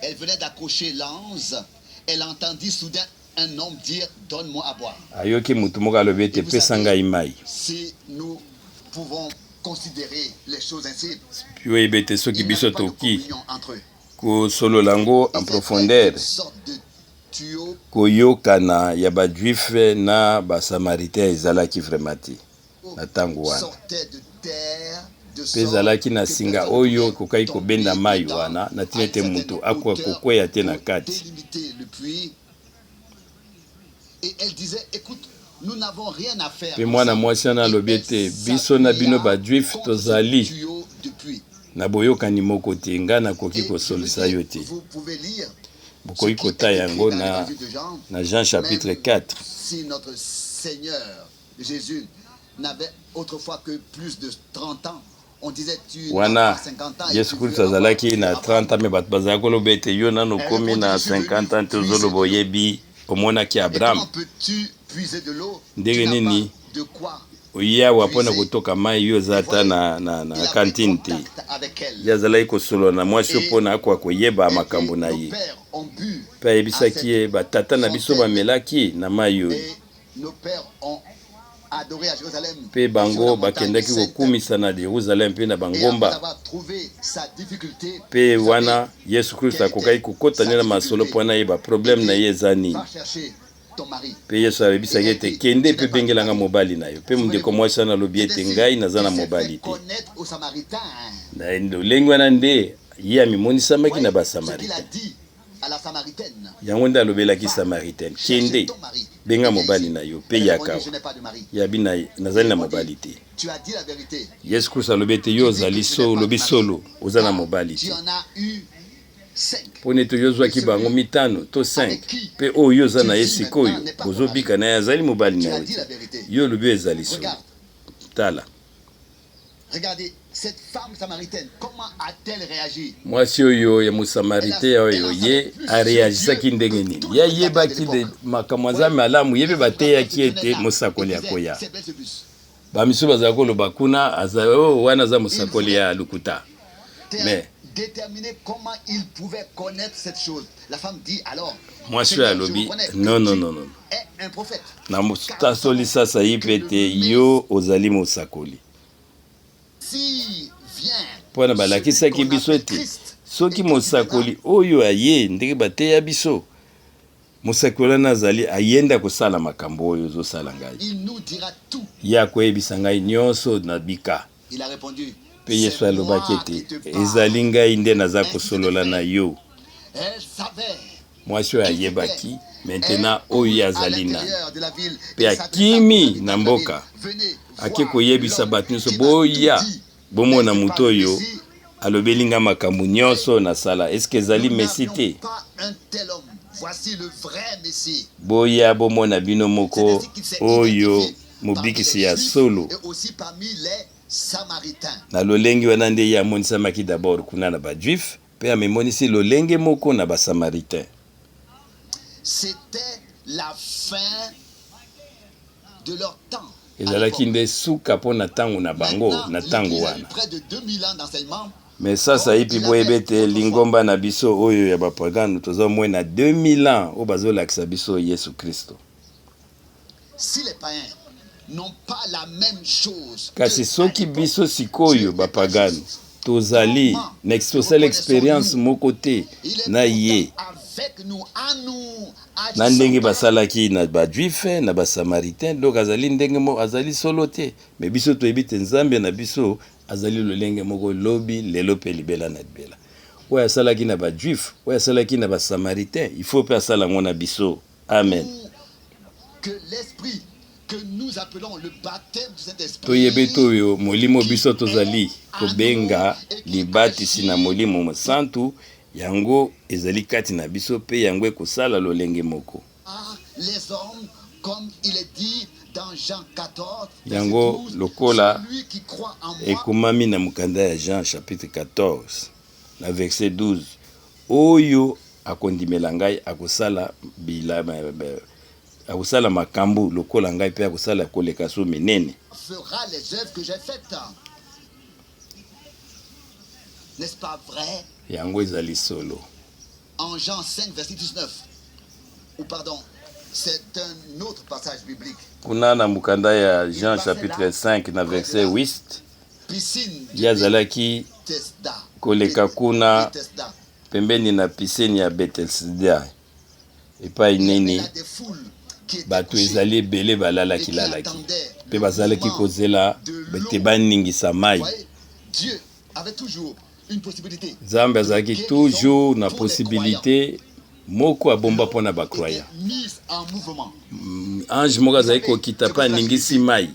elle venait d'accrocher l'anse, elle entendit soudain un homme dire donne-moi à boire. ayoki mutu moko alobi ete pesa ngai mai. Si nous pouvons considérer les choses ainsi, Puis oyebi ete soki il n'y biso avait pas de toki communion entre eux. kosolola yango en profondeur, Une sorte de tuyau koyokana ya bajuife na basamaritain ezalaki vraiment te na ntango wana. sortait de terre, de Mpe sorte ezalaki na que singa personne oyo pouvait ekokai kobenda tomber mai dedans wana na à ntina une ete certaine moto akoka hauteur kokweya te na pour kati. délimiter le puits. Et elle disait, écoute, nous n'avons rien à faire. Mpe mwana mwasi wana alobi ete biso na bino bajuife tozali tuyau de puits. na boyokani moko te, nga nakoki Et kosolisa yo te. vous pouvez lire Bokoki kotala yango na Jean chapitre 4. Si notre Seigneur Jésus n'avait autrefois que plus de 30 ans, on disait tu wana n'as pas 50 ans. Yesu Kristo azalaki na 30 ans, me bato bazalaki koloba ete yo nano komi na 50 ans te ozoloba oyebi omonaki Abraham. Ndenge nini oye awa mpona kotoka mai yo oza ata na kantine te. Ye azalaki kosolola na mwasi oyo mpona akoka koyeba makambo na ye. Mpe ayebisaki ye batata na biso bamelaki na mai oyo. Mpe bango bakendaki kokumisa na Yerusalem mpe na bangomba. Mpe wana Yesu Kristo akokaki kokota nde na masolo mpona yeba problème na ye eza nini. Mpe Yesu ayebisaki ete kende mpe bengelanga mobali na yo. Mpe mondeko mwasi wana alobi ete ngai naza na mobali te. Na lolenge wana nde ye amimonisamaki na basamaritain. Yango nde alobelaki samaritaine kende benga mobali na yo mpe yaka yabi nazali na mobali te. Yesu Kristo alobi ete yo ozali lobi solo oza na mobali te. Mpona ete yo ozwaki bango mitano to 5 mpe oyo oza na ye sikoyo ozobika na ye azali mobali na yo te. Yo olobi oyo ezali solo. Tala cette femme samaritaine, comment a-t-elle réagi? Mwasi oyo ya musamaritain oyo ye areagisaki ndenge nini? Ya yebaki de makambo aza malamu yebe bateyaki ete mosakoli akoya. Bamisu bazala koloba kuna aza wana aza mosakoli ya lukuta. Mais déterminer comment il pouvait connaître cette chose. La femme dit alors, mwasi oyo alobi non. est un prophète. Na mutasoli sasa yipete yo ozali mosakoli. Mpona balakisaki biso ete soki mosakoli oyo aye ndenge bateya biso mosakoli wana azali ayenda kosala makambo oyo ozosala ngai ye akoyebisa ngai nyonso na bika. Mpe Yesu alobaki ete ezali ngai nde naza kosolola na yo. Mwasi oyo ayebaki maintenant oyo azali nani mpe akimi na mboka ake koyebisa bato nyonso boya bomona moto oyo alobeli nga makambo nyonso nasala eske ezali mesi te. Boya bomona bino moko oyo mobikisi ya solo. Na lolenge wana nde ye amonisamaki d'abord kuna na bajuif mpe amemonisi lolenge moko na basamaritain. C'était la fin de leur temps. Ezalaki nde suka mpo na ntango na bango na ntango wana. Mais sasa ipi boyebe ete lingomba na biso oyo ya bapagano toza mwe na 2000 ans oyo bazolakisa biso Yesu Kristo. Kasi soki biso sikoyo bapagano tozali tosala experience moko te na ye na ndenge basalaki na bajuife na basamaritain, donc azali ndenge mo azali solo te. Mais biso toyebi te nzambe na biso azali lolenge moko lobi lelo pe libela na libela. Oyo asalaki na bajuife oyo asalaki na basamaritain il faut pe asala ngo na biso. Amen. Que l'esprit que nous appelons le baptême du Saint-Esprit. Toyebi toyo molimo biso tozali kobenga libatisi na molimo santu yango ezali kati na biso pe yango ekosala lolenge moko. Les hommes comme il est dit dans Jean 14 yango lokola ekomami na mukanda ya Jean chapitre 14 na verset 12 oyo akondimela ngai akosala akosala makambo lokola ngai pe akosala koleka so menene. Fera les œuvres que j'ai faites. N'est-ce pas vrai? Yango ezali solo. En Jean 5 verset 19. Ou pardon, C'est un autre passage biblique. kuna na mukanda ya Jean chapitre 5 na verset 8 Piscine de yazalaki Bethesda. koleka kuna Bethesda. pembeni na piscine ya Bethesda epai Il y nini avait là des foules qui étaient bato couchées ezali ebele et balalaki qui lalaki attendaient mpe le bazalaki mouvement kozela de bete l'eau. baningisa mai. Vous voyez, Dieu avait toujours une possibilité. Nzambe azalaki de toujours guérison na pour les possibilité moko abomba mpo na croyants. bakroya. Était mise en mouvement. Ange moko azalaki kokita mpe aningisi mai.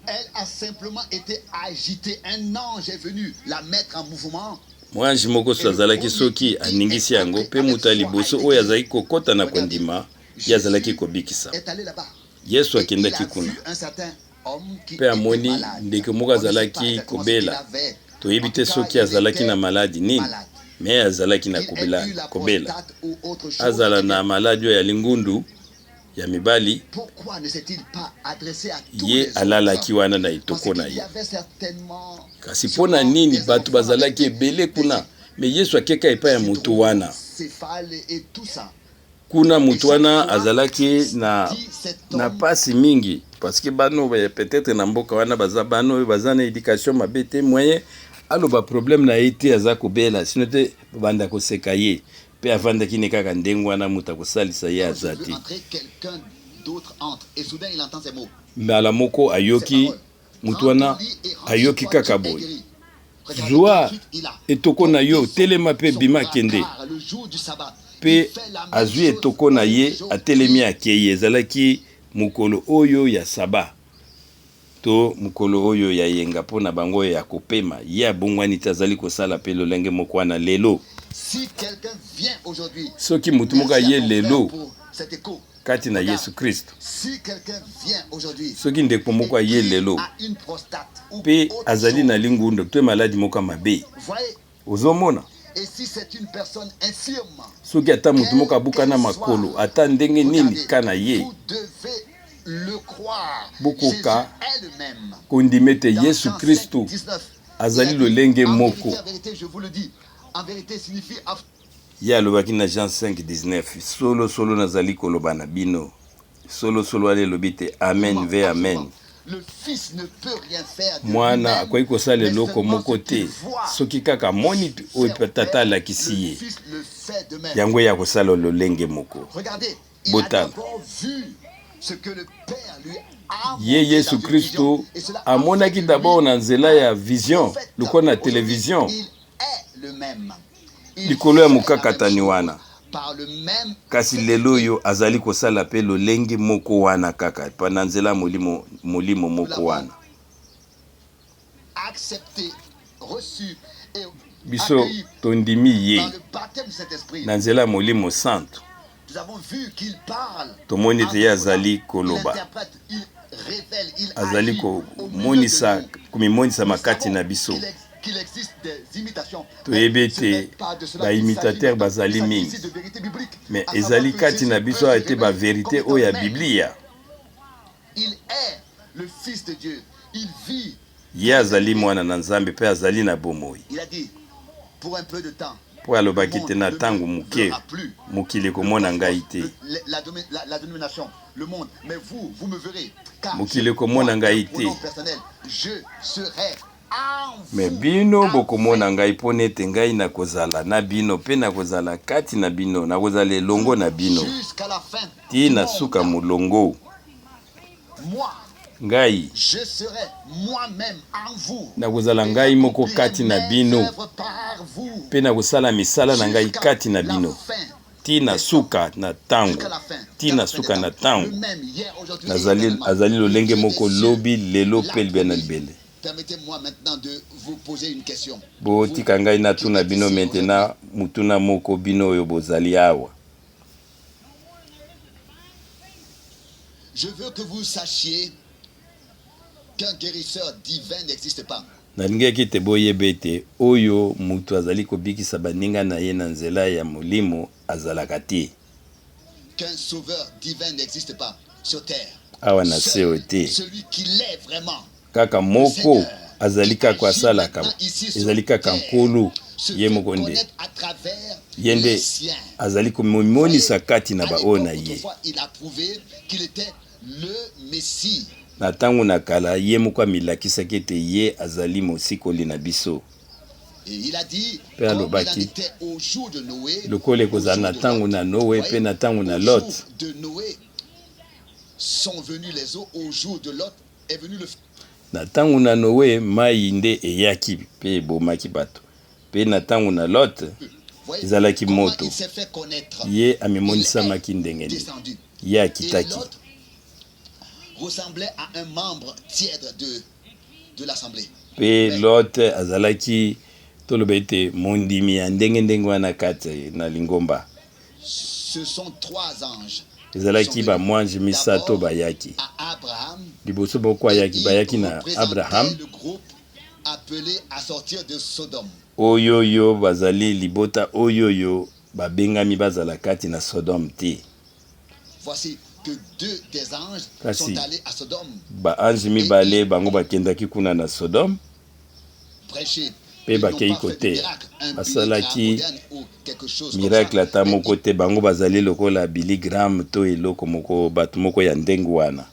Elle a simplement été agitée. Un ange est venu la mettre en mouvement. mwanji moko so azalaki soki aningisi yango mpe moto ya liboso oyo azalaki kokɔta na kondima ye azalaki kobikisa. Est allé là-bas. Yesu Et il akendaki a kuna vu un certain homme qui mpe était amoni malade. ndeke moko On ne sait azalaki pas exactement ce qu'il kobela avait. toyebi te En tout cas, soki il azalaki était na maladi nini malade. me azalaki na Qu'il ait eu la kobela prostate ou autre chose, azala eh na bien, maladi oyo ya lingundu ya mibali pourquoi ne s'est-il pas adressé à tous ye les alalaki autres? wana na Parce etoko na qu'il y ye avait certainement kasi mpo na nini des bato enfants bazalaki avec ebele des kuna me yesu akeka epai ya motu wana céphales et tout ça. kuna motu wana azalaki na pasi mingi parce que bano peut-être na mboka wana baza bano oyo baza na éducation mabe te moyen aloba problème na ye te aza kobela sino te banda koseka ye mpe avandaki ne kaka ndenge wana moto akosalisa ye aza te Quelqu'un d'autre entre et soudain il entend ces mots. mbala moko ayoki motu wana ayoki kaka boye zwa etoko na yo telema mpe bima kende mpe azwi etoko na ye atelemi akei ezalaki mokolo oyo ya saba to mokolo oyo ya yenga mpo na bango oyo ya kopema ye abongwani te azali kosala mpe lolenge moko wana lelo soki motu moko aye lelo kati na yesu kristo soki ndeko moko aye lelo mpe azali na lingundo to maladi moko ya mabe ozomona soki ata motu moko abukana makolo ata ndenge nini kana ye bokoka kondima ete yesu kristo azali lolenge moko ye alobaki na Jean 5:19 solo solo nazali koloba na bino solo solo ale elobi te amen ve amen mwana akoki kosala eloko moko te soki kaka amoni oyo tata alakisi ye yango ya kosala lolenge moko botala ye yesu kristo amonaki d'abord na nzela ya vision lokola na television likolo ya mokakatani wana kasi lelo oyo azali kosala mpe lolenge moko wana kaka pa na nzela molimo moko wana biso tondimi ye na nzela ya molimo santo tomoni ete ye azali koloba azali komimonisa makati na biso toyebi ete baimitateur bazali mingi me ezali kati na biso ayo ete baverité oyo ya biblia ye azali mwana na nzambe mpe azali na bomoi mpo alobaki te na ntango moke mokili ekomona ngai te mokili ekomona ngai te me bino bokomona ngai mpo nete ngai nakozala na bino mpe nakozala kati na bino nakozala elongo na bino ti na suka molongo ngai nakozala ngai moko kati na bino mpe nakosala misala na ngai kati na bino ti na suka na ntango ti na suka na ntango azali lolenge moko lobi lelo mpe libela na libele. Permettez-moi maintenant de vous poser une question. Botika ngai natuna bino maintenant mutuna moko bino oyo bozali awa. Je veux que vous sachiez qu'un guérisseur divin n'existe pas. Nalingaki te boyebe ete oyo mutu azali kobikisa baninga na ye na nzela ya molimo azalaka te. Qu'un sauveur divin n'existe pas sur terre. Awa na seo te. Celui qui l'est vraiment. Kaka moko azali kaka asalaka ezali kaka nkolo ye moko nde yende azali komonisa kati na baona ye. Il a prouvé qu'il était le Messie. Na tangu na kala ye moko amilakisaki ete ye azali mosikoli na biso. Et il a dit, Pe comme il en alobaki était au jour de Noé, lokole kozala na tangu na Noé pe na tangu na Lot. au jour de Noé sont venus les eaux, au jour de Lot est venu le feu. Na tangu na Noé mai nde eyaki pe ebomaki bato. Pe na tangu na Lot Voyez ezalaki comment moto. il s'est fait connaître. Ye Il amemonisamaki est ndenge nini. descendu. Ye Et akitaki. Lot ressemblait à un membre tiède de l'assemblée. Pe Lot azalaki toloba ete mondimi ya ndenge wana kati na lingomba. Ce sont trois anges Ezalaki ba mwanji misato bayaki. à Abraham. Liboso boko bayaki na Abraham. Le groupe appelé à sortir de Sodome. Oyoyo bazali libota oyoyo babengami bazala kati na Sodome te. Voici que deux des anges Kasi sont allés à Sodome ba ange mibale bango bakendaki kuna na Sodome. prêcher. Pe bakei kote basalaki miracle ata moko te, bango bazali lokola Billy Graham to eloko moko bato moko ya ndenge wana.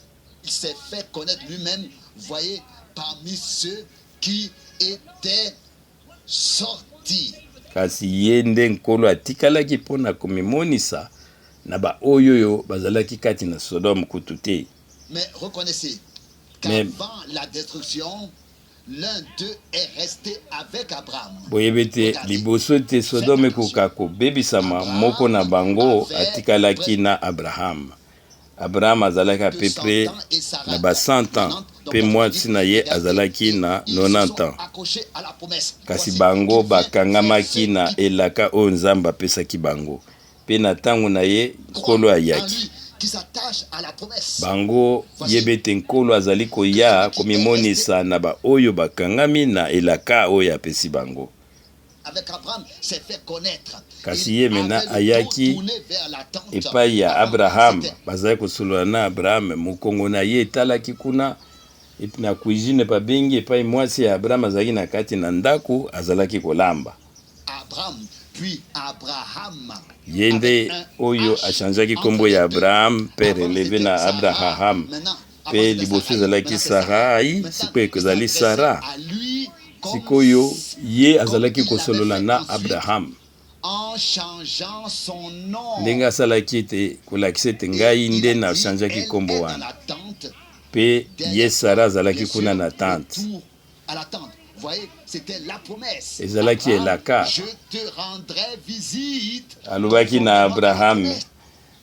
Il s'est fait connaître lui-même, voyez, parmi ceux qui étaient sortis. Kasi ye nde nkolo atikalaki mpona komimonisa na ba oyoyo bazalaki kati na Sodome kutu te. Mais reconnaissez qu'avant la destruction, l'un d'eux est resté avec Abraham. Boyebete liboso te Sodome koka kobebisama moko na bango atikalaki na Abraham. Abraham azalaki à peu près na ba 100 ans. Pe mwasi na ye azalaki na 90 ans. Kasi bango bakangamaki na elaka oyo Nzambe apesaki bango. Pe na tango na ye nkolo ayaki. Bango yebete nkolo azali koya komimonisa na ba oyo bakangami na elaka oyo apesi bango. Kasi ye mena ayaki epai ya Abraham, bazali kosolola na Abraham, mokongo na ye etalaki kuna epi na cuisine pa bengi epai mwasi ya Abraham azalaki na kati na ndako azalaki kolamba. Yende oyo achangeaki kombo ya Abraham pe relevé na Abraham pe liboso ezalaki Sarai sikoyo ekozali Sara. Sikoyo ye azalaki kosolola na Abraham ndenge asalaki ete kolakisa ete ngai nde na achangeaki kombo wana. Pe ye Sara azalaki kuna na tante. Ezalaki elaka. Alobaki na Abraham,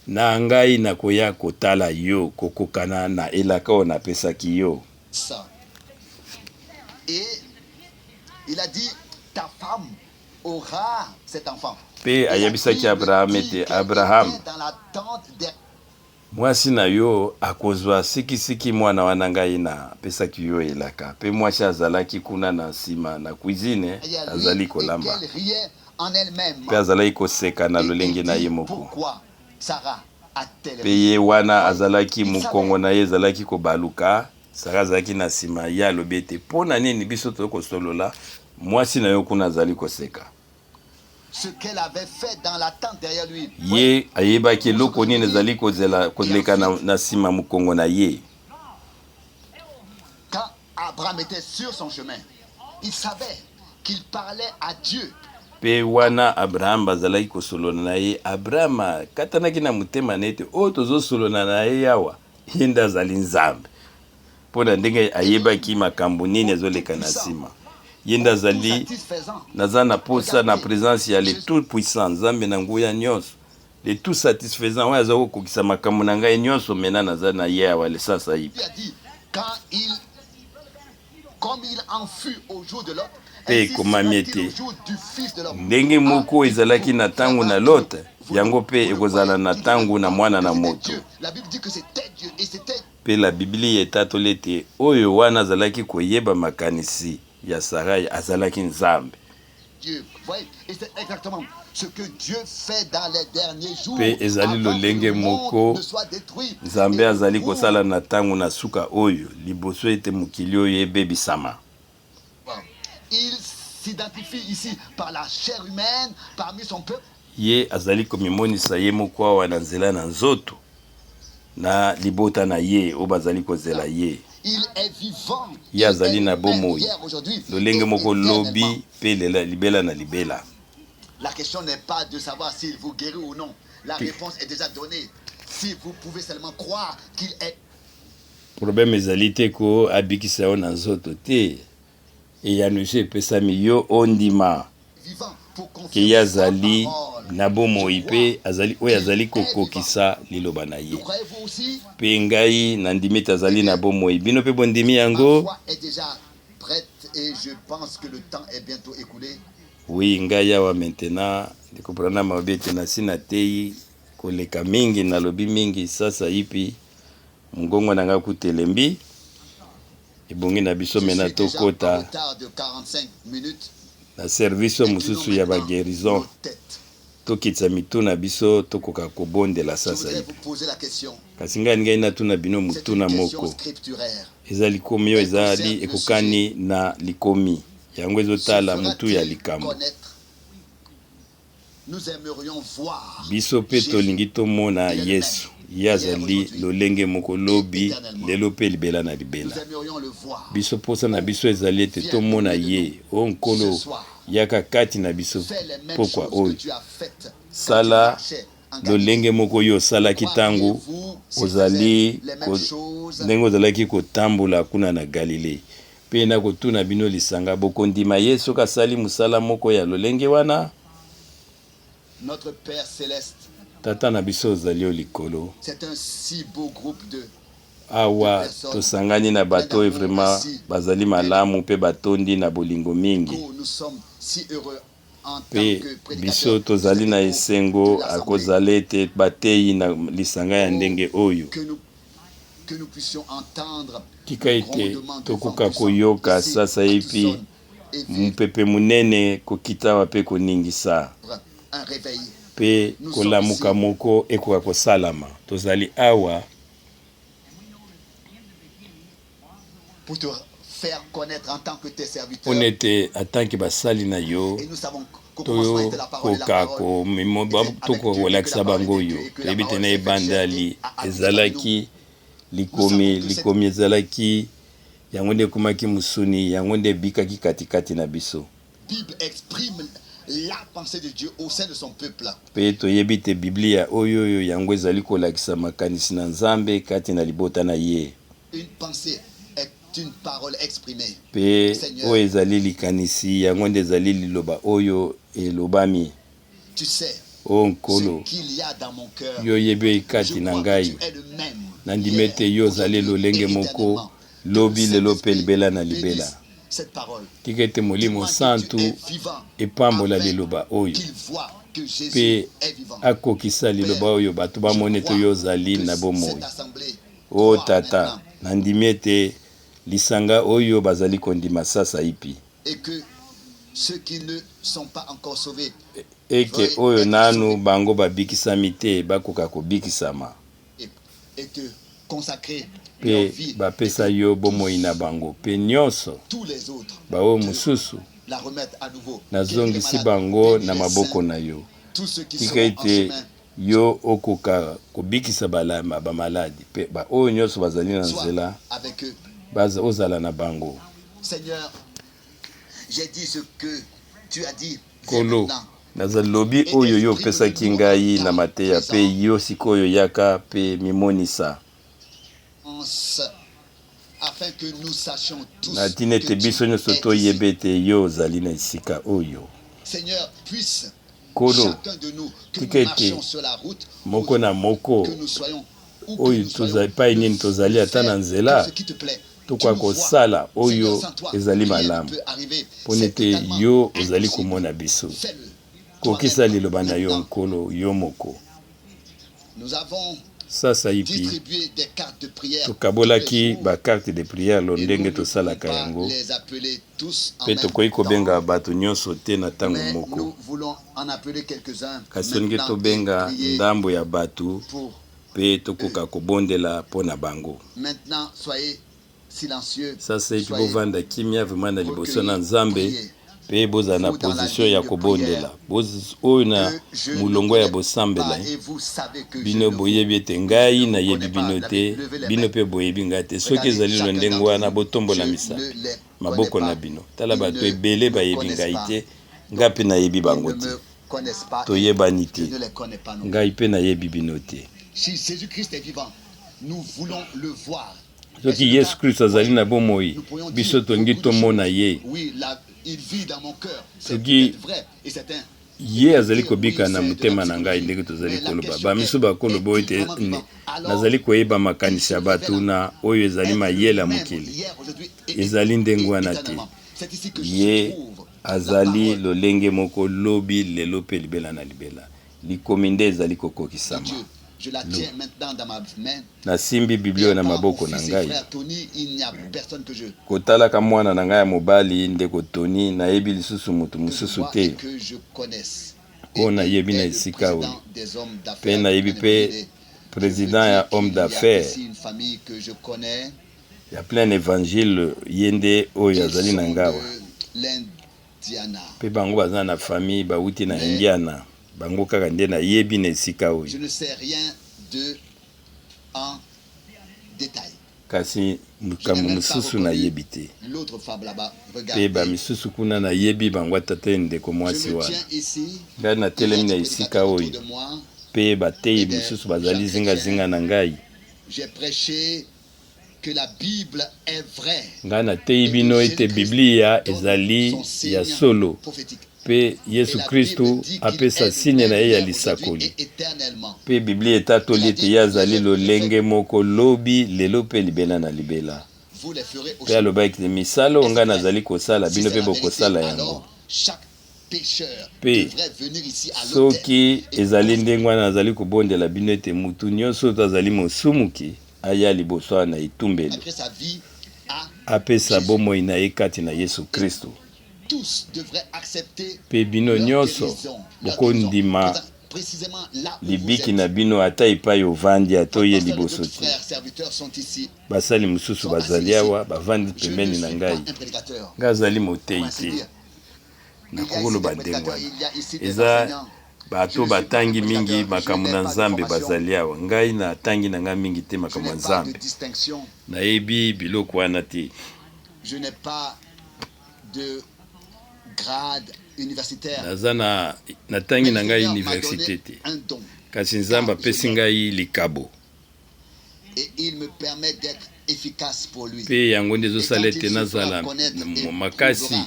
na ngai nakoya kotala yo kokokana na elaka oyo napesaki yo. Et il a dit, ta femme aura cet enfant. Pe ayebisaki Abraham ete Abraham, mwasi na yo akozwa sikisiki mwana wana ngai na pesaki yo elaka. Pe mwasi azalaki kuna na nsima na cuisine azali kolamba. Pe azalaki koseka na lolenge na ye moko. Pe ye wana azalaki mokongo na ye azalaki kobaluka. Sara azalaki na nsima ya alobi ete mpona nini biso tokosolola mwasi na yo kuna azali koseka. Ce qu'elle avait fait dans la tente derrière lui. Ye ayebaki eloko nini ezali koleka na nsima mokongo na ye. Quand Abraham était sur son chemin, il savait qu'il parlait à Dieu. Pe wana Abraham bazalaki kosolola na ye, Abraham katanaki na motema na ete oyo tozosolola na ye yawa ye nde azali Nzambe. Mpona ndenge ayebaki makambo nini ezoleka na nsima. Yenda azali naza na posa na présence ya le tout puissant Nzambe na nguya nyonso, le tout satisfaisant oyo aza kokokisa makambo na ngai nyonso mena naza na ye awa lesasa yipi. Pe ekomami ete ndenge moko ezalaki na tango na Lot, yango pe ekozala na tango na mwana na moto. Pe la Biblia etatoli ete oyo wana azalaki koyeba makanisi ya Sarai azalaki Nzambe. Pe ezali lolenge moko Nzambe azali kosala na tango na suka oyo liboso ete mokili oyo ebebisama. ye azali komimonisa ye moko awa na nzela na nzoto na libota na ye o bazali kozela ye. Il est vivant. Ye azali na Il est le même bomoi hier, aujourd'hui, lolenge et moko lobi éternellement. pe libela na libela. La question n'est pas de savoir s'il vous guérit ou non. La réponse est déjà donnée. Si vous pouvez seulement croire qu'il est Problème ezali te ko abikisa yo na nzoto te eyanusi epesami yo ondima vivant pour ke confirmer ye sa azali parole. na bomoi Je mpe crois azali oyo azali qu'il est kokokisa liloba na Le ye. croyez-vous aussi? Mpe ngai nandimi ete azali na bomoi bino mpe bondimi Ma yango. foi est déjà prête et je pense que le temps est bientôt écoulé. Oui, ngai awa maintenant ndikoprana mabe ete nasi natei koleka mingi nalobi mingi sasa ipi mongongo na ngai kutelembi ebongi na biso Je mena suis déjà en tokota retard de 45 minutes. na service Et que mosusu nous ya mettons baguérison nos têtes. tokitisa mitu na biso tokoka kobondela Je sasa voudrais ipi. vous poser la question. Kasi ngai natuna bino C'est mutuna une question moko scripturaire. eza likomi oyo ezali ekokani na likomi yango ezotala mutu ya likambo. Connaître. Nous aimerions voir Biso pe tolingi tomona Yesu ye azali lolenge moko lobi lelo pe libela na Nous libela. aimerions le voir. Biso posa na biso ezali ete tomona ye o nkolo yaka kati na biso Fais les mêmes pokwa choses que oyo tu as faites quand tu sala marchais en Galilée. lolenge moko oyo osalaki ntango Croiriez-vous s'il ozali faisait les mêmes choses? ndenge ozalaki kotambola kuna na Galile mpe na kotuna bino lisanga bokondima ye soki asali mosala moko ya lolenge wana. Notre Père Céleste, Tata na biso ozali o likolo c'est un si beau groupe de awa tosangani na bato oyo vraiment bazali malamu mpe batondi na bolingo mingi que nous sommes si heureux en tant mpe que biso prédicateurs tozali na esengo de l'Assemblée, akozala ete bateyi na lisanga ya ndenge oyo que nous puissions entendre tika le ete grondement du tokoka vent puissant koyoka ici, sasa à epi Tucson, et mopepe monene kokita awa mpe koningisa vivre un réveil. mpe kolamuka moko ekoka kosalama. Tozali awa Pour te faire connaître en tant que tes serviteurs. mpona ete atanke basali na yo Et nous savons qu'au commencement était la parole et la tokoka parole. tokoka kolakisa bango oyo toyebi te na ebandali ezalaki likomi ezalaki yango nde ekomaki mosuni yango nde ebikaki katikati na biso. Bible exprime la pensée de Dieu au sein de son peuple. Mpe toyebi te biblia oyo yango ezali kolakisa makanisi na Nzambe kati na libota na ye. Une pensée est une parole exprimée. Mpe oyo ezali likanisi yango nde ezali liloba oyo elobami. Tu sais O nkolo ce qu'il y a dans mon cœur. yo yebi kati Je na crois que ngai tu es le même. nandimi ete yo ozali lolenge moko lobi lelo mpe libela na libela. Cette parole. Tika ete molimo santu epambola liloba oyo Qu'il voit que Jésus mpe est vivant. akokisa liloba oyo bato bamoni ete yo ozali na bomoi. Cette assemblée O croit tata maintenant nandimi ete lisanga oyo bazali kondima sasa ipi et que ceux qui ne sont pas encore sauvés eke oyo nanu bango babikisami te bakoka kobikisama et te consacrer leur mpe vie, bapesa yo bomoi na bango mpe nyonso tous les autres baoyo mosusu la remettre à nouveau. nazongisi bango na maboko na yo. Tous ceux qui Tika sont en ete chemin yo okoka kobikisa bamaladi mpe baoyo nyonso bazali na soient nzela avec eux. ozala na bango. Seigneur, j'ai dit ce que tu as dit. Kolo Maintenant, nazali lobi oyo yo opesaki ngai na mateya mpe yo sikoyo yaka mpe mimonisa afin que nous sachions tous natina ete que biso tu nyonso es toyeba ici. ete yo ozali na esika oyo. Seigneur, puisse Kolo chacun de nous que tika nous ete marchions sur la route, moko na moko que nous soyons où que oyo nous soyons, tozali epai nini tozali ata na faire nzela tout ce qui te plaît. tokoka Tu nous kosala vois. oyo Seigneur, sans toi, ezali rien ne malamu peut arriver. mpona C'est ete totalement yo ozali impossible. komona biso Fais-le. kokisa Toi-même, liloba na yo maintenant. nkolo yo moko. Nous avons Sasa ipi distribué des cartes de prière tokabolaki tous les jours. bakarte de priere lo Et nous ndenge ne tosalaka pouvons pas yango les appeler tous en mpe même tokoki kobenga temps, bato nyonso te na ntango mais moko nous voulons en appeler quelques-uns kasi tolingi maintenant tobenga et prier ndambo ya bato pour. mpe tokoka kobondela mpo na bango. Maintenant, soyez silencieux. Sasa ipi Soyez bovanda kimia vraimen na liboso na recueillis, Nzambe priez. pe boza na position ya kobondela oyo na mulongo ya bosambela bino boyebi ete ngai nayebi bino te bino mpe boyebi ngai te soki ezali lo ndenge wana botombola misa maboko na bino tala bato ebele bayebi ngai te ngai mpe nayebi bango te toyebani te ngai mpe nayebi bino te soki yesu kristo azali na bomoi biso tolingi tomona ye soki ye azali kobika na motema na ngai ndenge tozali koloba bamiso bakoloba oyo ete nazali koyeba makanisi ya bato na oyo ezali mayele ya mokili ezali ndenge wana te ye azali lolenge moko lobi lelo mpe libela na libela likomi nde ezali kokokisama nasimbi biblio na maboko na ngai kotalaka mwana na ngai ya mobali ndeko Toni nayebi lisusu mutu mosusu te oyo nayebi na esika oyo mpe nayebi mpe président ya homme d'affaires ya plein évangile ye nde oyo azali na ngawa mpe bango baza na famille bauti na Indiana bango kaka nde nayebi na esika oyo kasi makambo mosusu nayebi te mpe bamisusu kuna nayebi bango ata te ndeko mwasi wana ngai natelemi na esika oyo mpe bateyi mosusu bazali zingazinga na ngai ngai nateyi bino ete biblia ezali ya solo mpe yesu kristu apesa signe na ye ya lisakoli mpe biblia etatoli ete ye azali lolenge moko lobi lelo mpe libela na libela mpe alobaki te misala oyo ngai nazali kosala bino mpe bokosala yango mpe soki ezali ndenge wana nazali kobondela bino ete mutu nyonso oyo azali mosumuki aya liboso wana na etumbelo apesa bomoi na ye kati na yesu kristu mpe bino nyonso bokondima libiki na bino ata epai ovandi ata oye liboso te basali mosusu bazali awa bavandi pembeni na ngai ngai azali moteyi te nakokoloba ndenge wana eza bato batangi mingi makambo na nzambe bazali awa ngai natangi na ngai mingi te makambo ya nzambe nayebi biloko wana te naza natangi na ngai université te kasi nzambe apesi ngai likabo mpe yango nde ezosala ete nazala makasi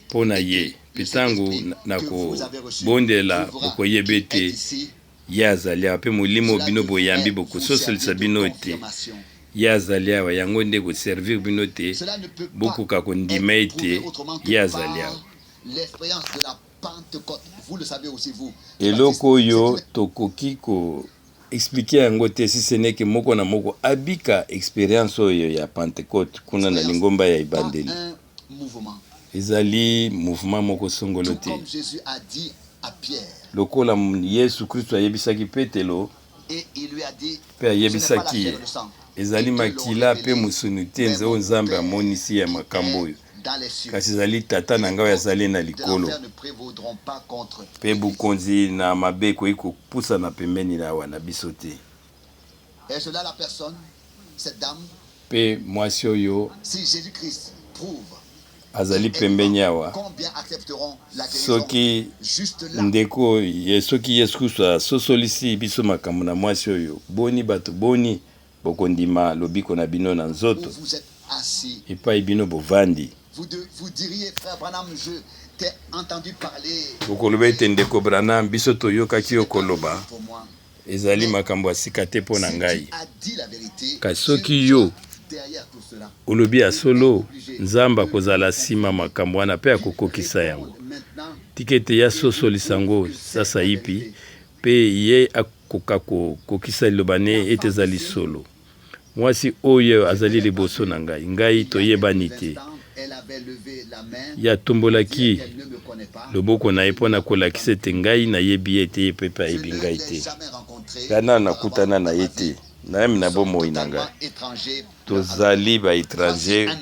mpo na ye mpe ntango nakobondela bokoyeba ete ye azali awa mpe molimo bino boyambi bokososolisa bino ete ye azali awa yango nde koservir bino te bokoka kondima ete ye azali awa eloko oyo tokoki koexplike yango te si seneke moko na moko abika experience oyo ya Pentecôte kuna na lingomba ya ebandeli ezali mouvement moko songolo te lokola yesu kristo ayebisaki petelo mpe ayebisaki ye ezali makila mpe mosuni te nze oyo nzambe amonisi ya makambo oyo kasi ezali tata na ngai azali na likolo mpe bokonzi na mabe ekoki kopusana pembeni na awa na biso te mpe mwasi oyo azali pembeni awa soki ndeko soki yesu kristo asosolisi biso makambo na mwasi oyo boni bato boni bokondima lobiko na bino na nzoto epai bino bovandi bokoloba ete ndeko Branham biso toyokaki yo koloba ezali makambo ya sika te mpo na ngai kasi soki yo olobi ya solo nzambe akozala nsima makambo wana mpe akokokisa yango tika ete ya sosolisa yango sasa yipi mpe ye akoka kokokisa liloba ne ete ezali solo mwasi oyo azali liboso na ngai ngai toyebani te ye atombolaki loboko na ye mpo na kolakisa ete ngai nayebi ye te ye mpe ayebi ngai te kana nakutana na ye te nayemi na bomoi na ngai tozali baétranger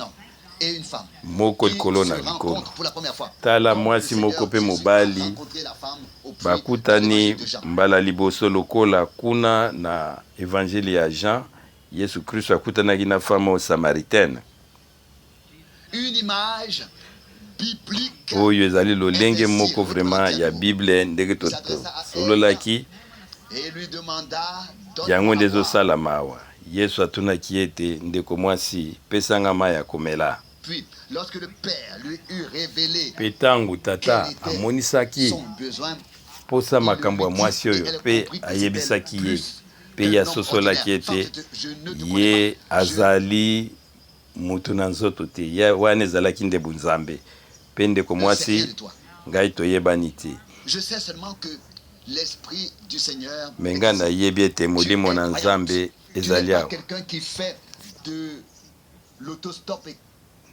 et une femme moko qui likolo se na likolo. rencontrent pour la première fois. Tala Quand mwasi le moko pe Seigneur Jésus mobali a rencontré la femme au puits, bakutani dans l'évangile de Jean. mbala liboso lokola kuna na evangeli ya Jean. Yesu Kristo akutanaki na femme samaritaine. Une image biblique. Oyo ezali lolenge moko vraiment ya Bible ndenge sololaki et lui demanda yango nde ezosala mawa. Yesu atunaki ete ndeko mwasi pesanga mai ya komela. Puis, lorsque le Père lui eut révélé Pe ntango tata amonisaki posa makambo ya mwasi oyo pe ayebisaki ye pe ya sosolaki ete ye azali mutu na nzoto te ye wana ezalaki nde bunzambe pe ndeko mwasi ngai toyebani te. Me ngai nayebi ete molimo na nzambe ezali awa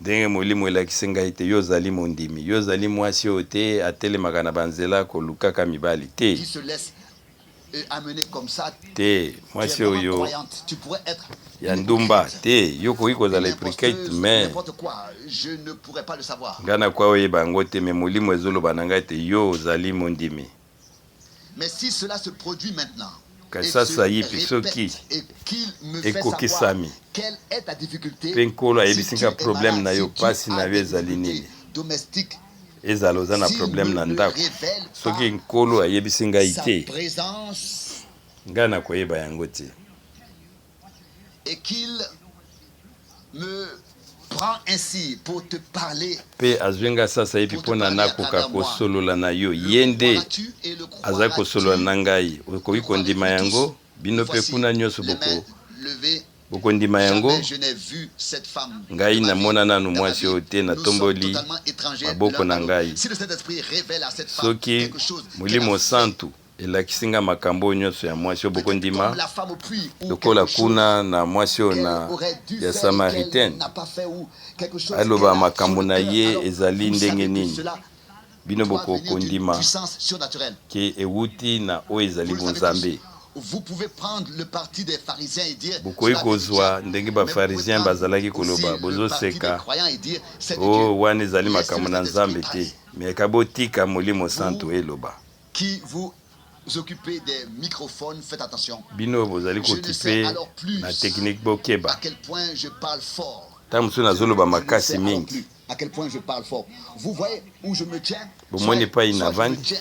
ndenge molimo elakisi ngai te yo ozali mondimi, yo ozali mwasi oyo te atelemaka na banzela kolukaka mibali te te mwasi oyo ya ndumba te yo koki kozala eplikate me ngai nakwa oyeba yango te me molimo ezoloba na ngai te yo ozali mondimi. Kasi sasa yipi soki ekokisami mpe nkolo ayebisinga problème na yo pasi na yo ezali nini ezala oza na problème na ndako soki nkolo ayebisi ngai te ngai nakoyeba yango te. Mpe azwi ngai sasa yepi mpona nakoka kosolola na yo ye nde azali kosolola na ngai okoki kondima yango bino mpe kuna nyonso bokondima yango. Ngai namona nanu mwasi oyo te natomboli maboko na ngai. Soki molimo santu elakisi nga makambo nyonso ya mwasi oyo bokondima lokola kuna na mwasi oyo na ya samaritaine aloba makambo na ye ezali ndenge nini bino bokokondima ke ewuti na oyo ezali bonzambe. Bokoki kozwa ndenge bafarisien bazalaki koloba bozoseka o wana ezali makambo na nzambe te me kabotika molimo santu eloba. Bino bozali kokipe na technique bokeba ta mosusu nazoloba makasi mingi bomoni epai navandi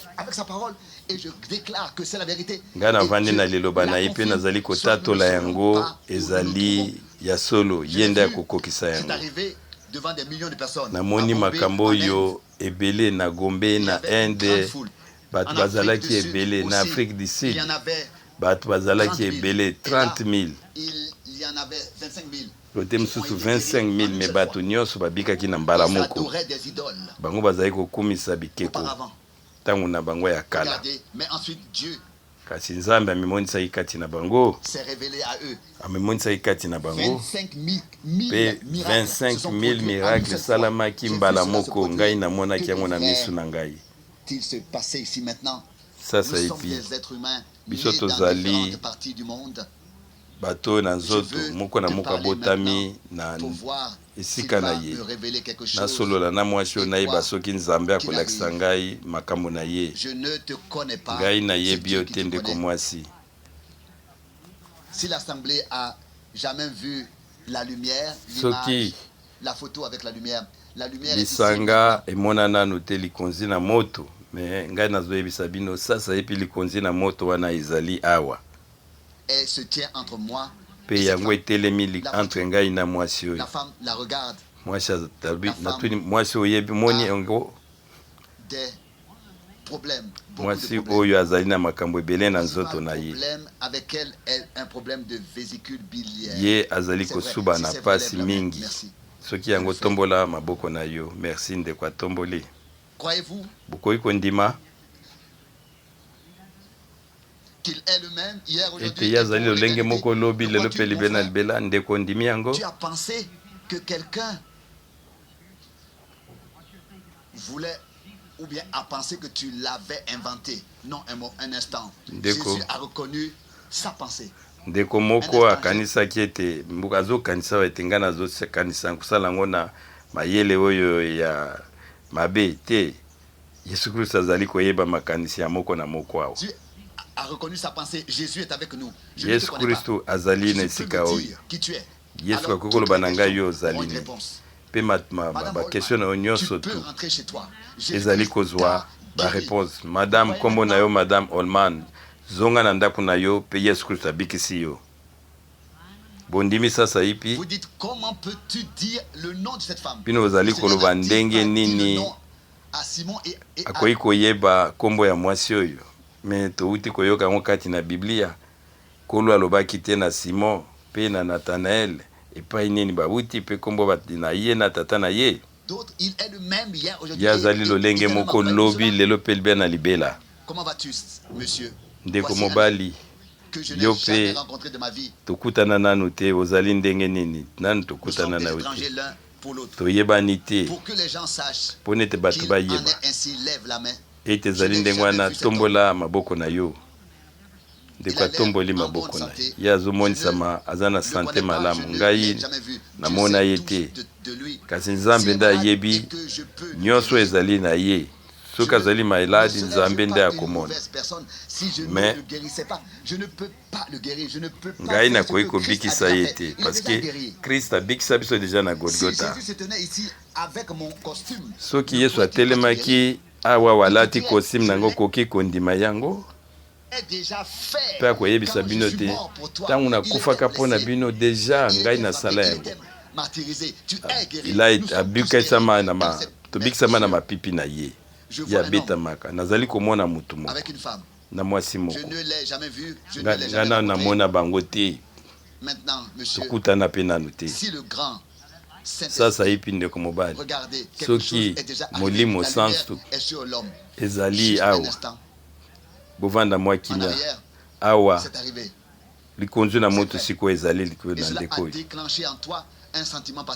ngai navandi na liloba na ye mpe nazali kotatola yango ezali ya solo ye nde akokokisa yango. Namoni makambo oyo ebele na Gombe na Inde bato bazalaki ebele na Afrique du Sud bato bazalaki ebele 30,000 lote mosusu 25,000 me bato nyonso babikaki na mbala moko bango bazali kokumisa bikeko ntango na bango ya kala. Kasi nzambe amimonisaki kati na bango amimonisaki kati na bango mpe 25,000 miracle esalamaki mbala moko ngai namonaki yango na misu na ngai. Sasa epi biso tozali bato na nzoto moko na moko abotami na esika na ye nasolola na mwasi oyo nayeba soki nzambe akolakisa ngai makambo na ye. Ngai nayebi yo te ndeko mwasi. Soki lisanga emona nanu te likonzi na moto me ngai nazoyebisa bino sasa epi likonzi na moto wana ezali awa mpe yango etelemi entre ngai na mwasi oyo. Mwasi oyebi moni yango mwasi oyo azali na makambo ebele na nzoto na ye ye azali kosuba na pasi mingi soki yango tombola maboko na yo. Merci ndeko atomboli. Bokoki kondima ete ye azali lolenge moko lobi lelo mpe libela na libela ndeko ndimi yango. Ou bien a pensé que tu l'avais inventé. Non, un instant. Ndeko. Jésus a reconnu sa pensée. Ndeko moko akanisaki ete mbuka azokanisa ete ngai nazokanisa kosala yango na mayele oyo ya mabe te Yesu Kristo azali koyeba makanisi ya moko na moko awo. Dieu a reconnu sa pensée. Jésus est avec nous. Je ne te Yesu connais Kristo pas. azali na Je peux esika me oyo. dire qui tu es. Yesu Alors, akokoloba toutes na les ngai questions yo ozali auront une ne. réponse. Pe Madame ba question na yo nyonso tu peux tu rentrer chez toi. ezali Jésus kozwa ba t'a guéri. réponse. Madame kombo na yo Madame Olman zonga na ndako na yo pe Yesu Kristo abikisi yo. Bondimi sasa ipi Vous dites comment peux-tu dire le nom de cette femme? Pino ozali Le Seigneur koloba a dit, ndenge a dit nini le nom à Simon et à akoki koyeba kombo ya mwasi oyo me touti koyoka yango kati na Biblia. Kolo alobaki te na Simon pe na Nathanael epai nini bauti pe kombo na ye na tata na ye. d'autres. Il est le même hier, aujourd'hui. Ya azali lolenge éternellement. moko Voyez-vous lobi cela? lelo pe libia na libela. Comment vas-tu, monsieur? Ndeko Voici un mobali que je n'ai yo jamais pe rencontré de ma vie. tokutana nanu te ozali ndenge nini nanu Nous sommes tokutana des na yo étrangers te l'un pour l'autre. toyebani te Pour que les gens sachent mpo nete bato qu'il en bayeba est ainsi, lève la main. ete ezali ndenge wana tombola maboko na yo. Ndeko atomboli maboko na ye ye azomonisama aza na sante malamu. Ngai namona ye te kasi nzambe nde ayebi nyonso ezali na ye. Soki azali maladi nzambe nde akomona. Mais ngai nakoki kobikisa ye te parceke Kristo abikisa biso deja na Golgota. Soki Yesu atelemaki awa walati kostume nango koki kondima yango mpe akoyebisa bino te ntango nakufaka mpo na bino deja ngai nasala yango. Tobikisama na mapipi na ye ye abetamaka. Nazali komona mutu moko na mwasi moko ngai nanu namona bango te tokutana mpe nanu te. Sasa ipi ndeko mobali soki molimo sansu ezali awa bovanda mwa kimia awa likonzo na moto sikoyo ezali likolo na ndeko oyo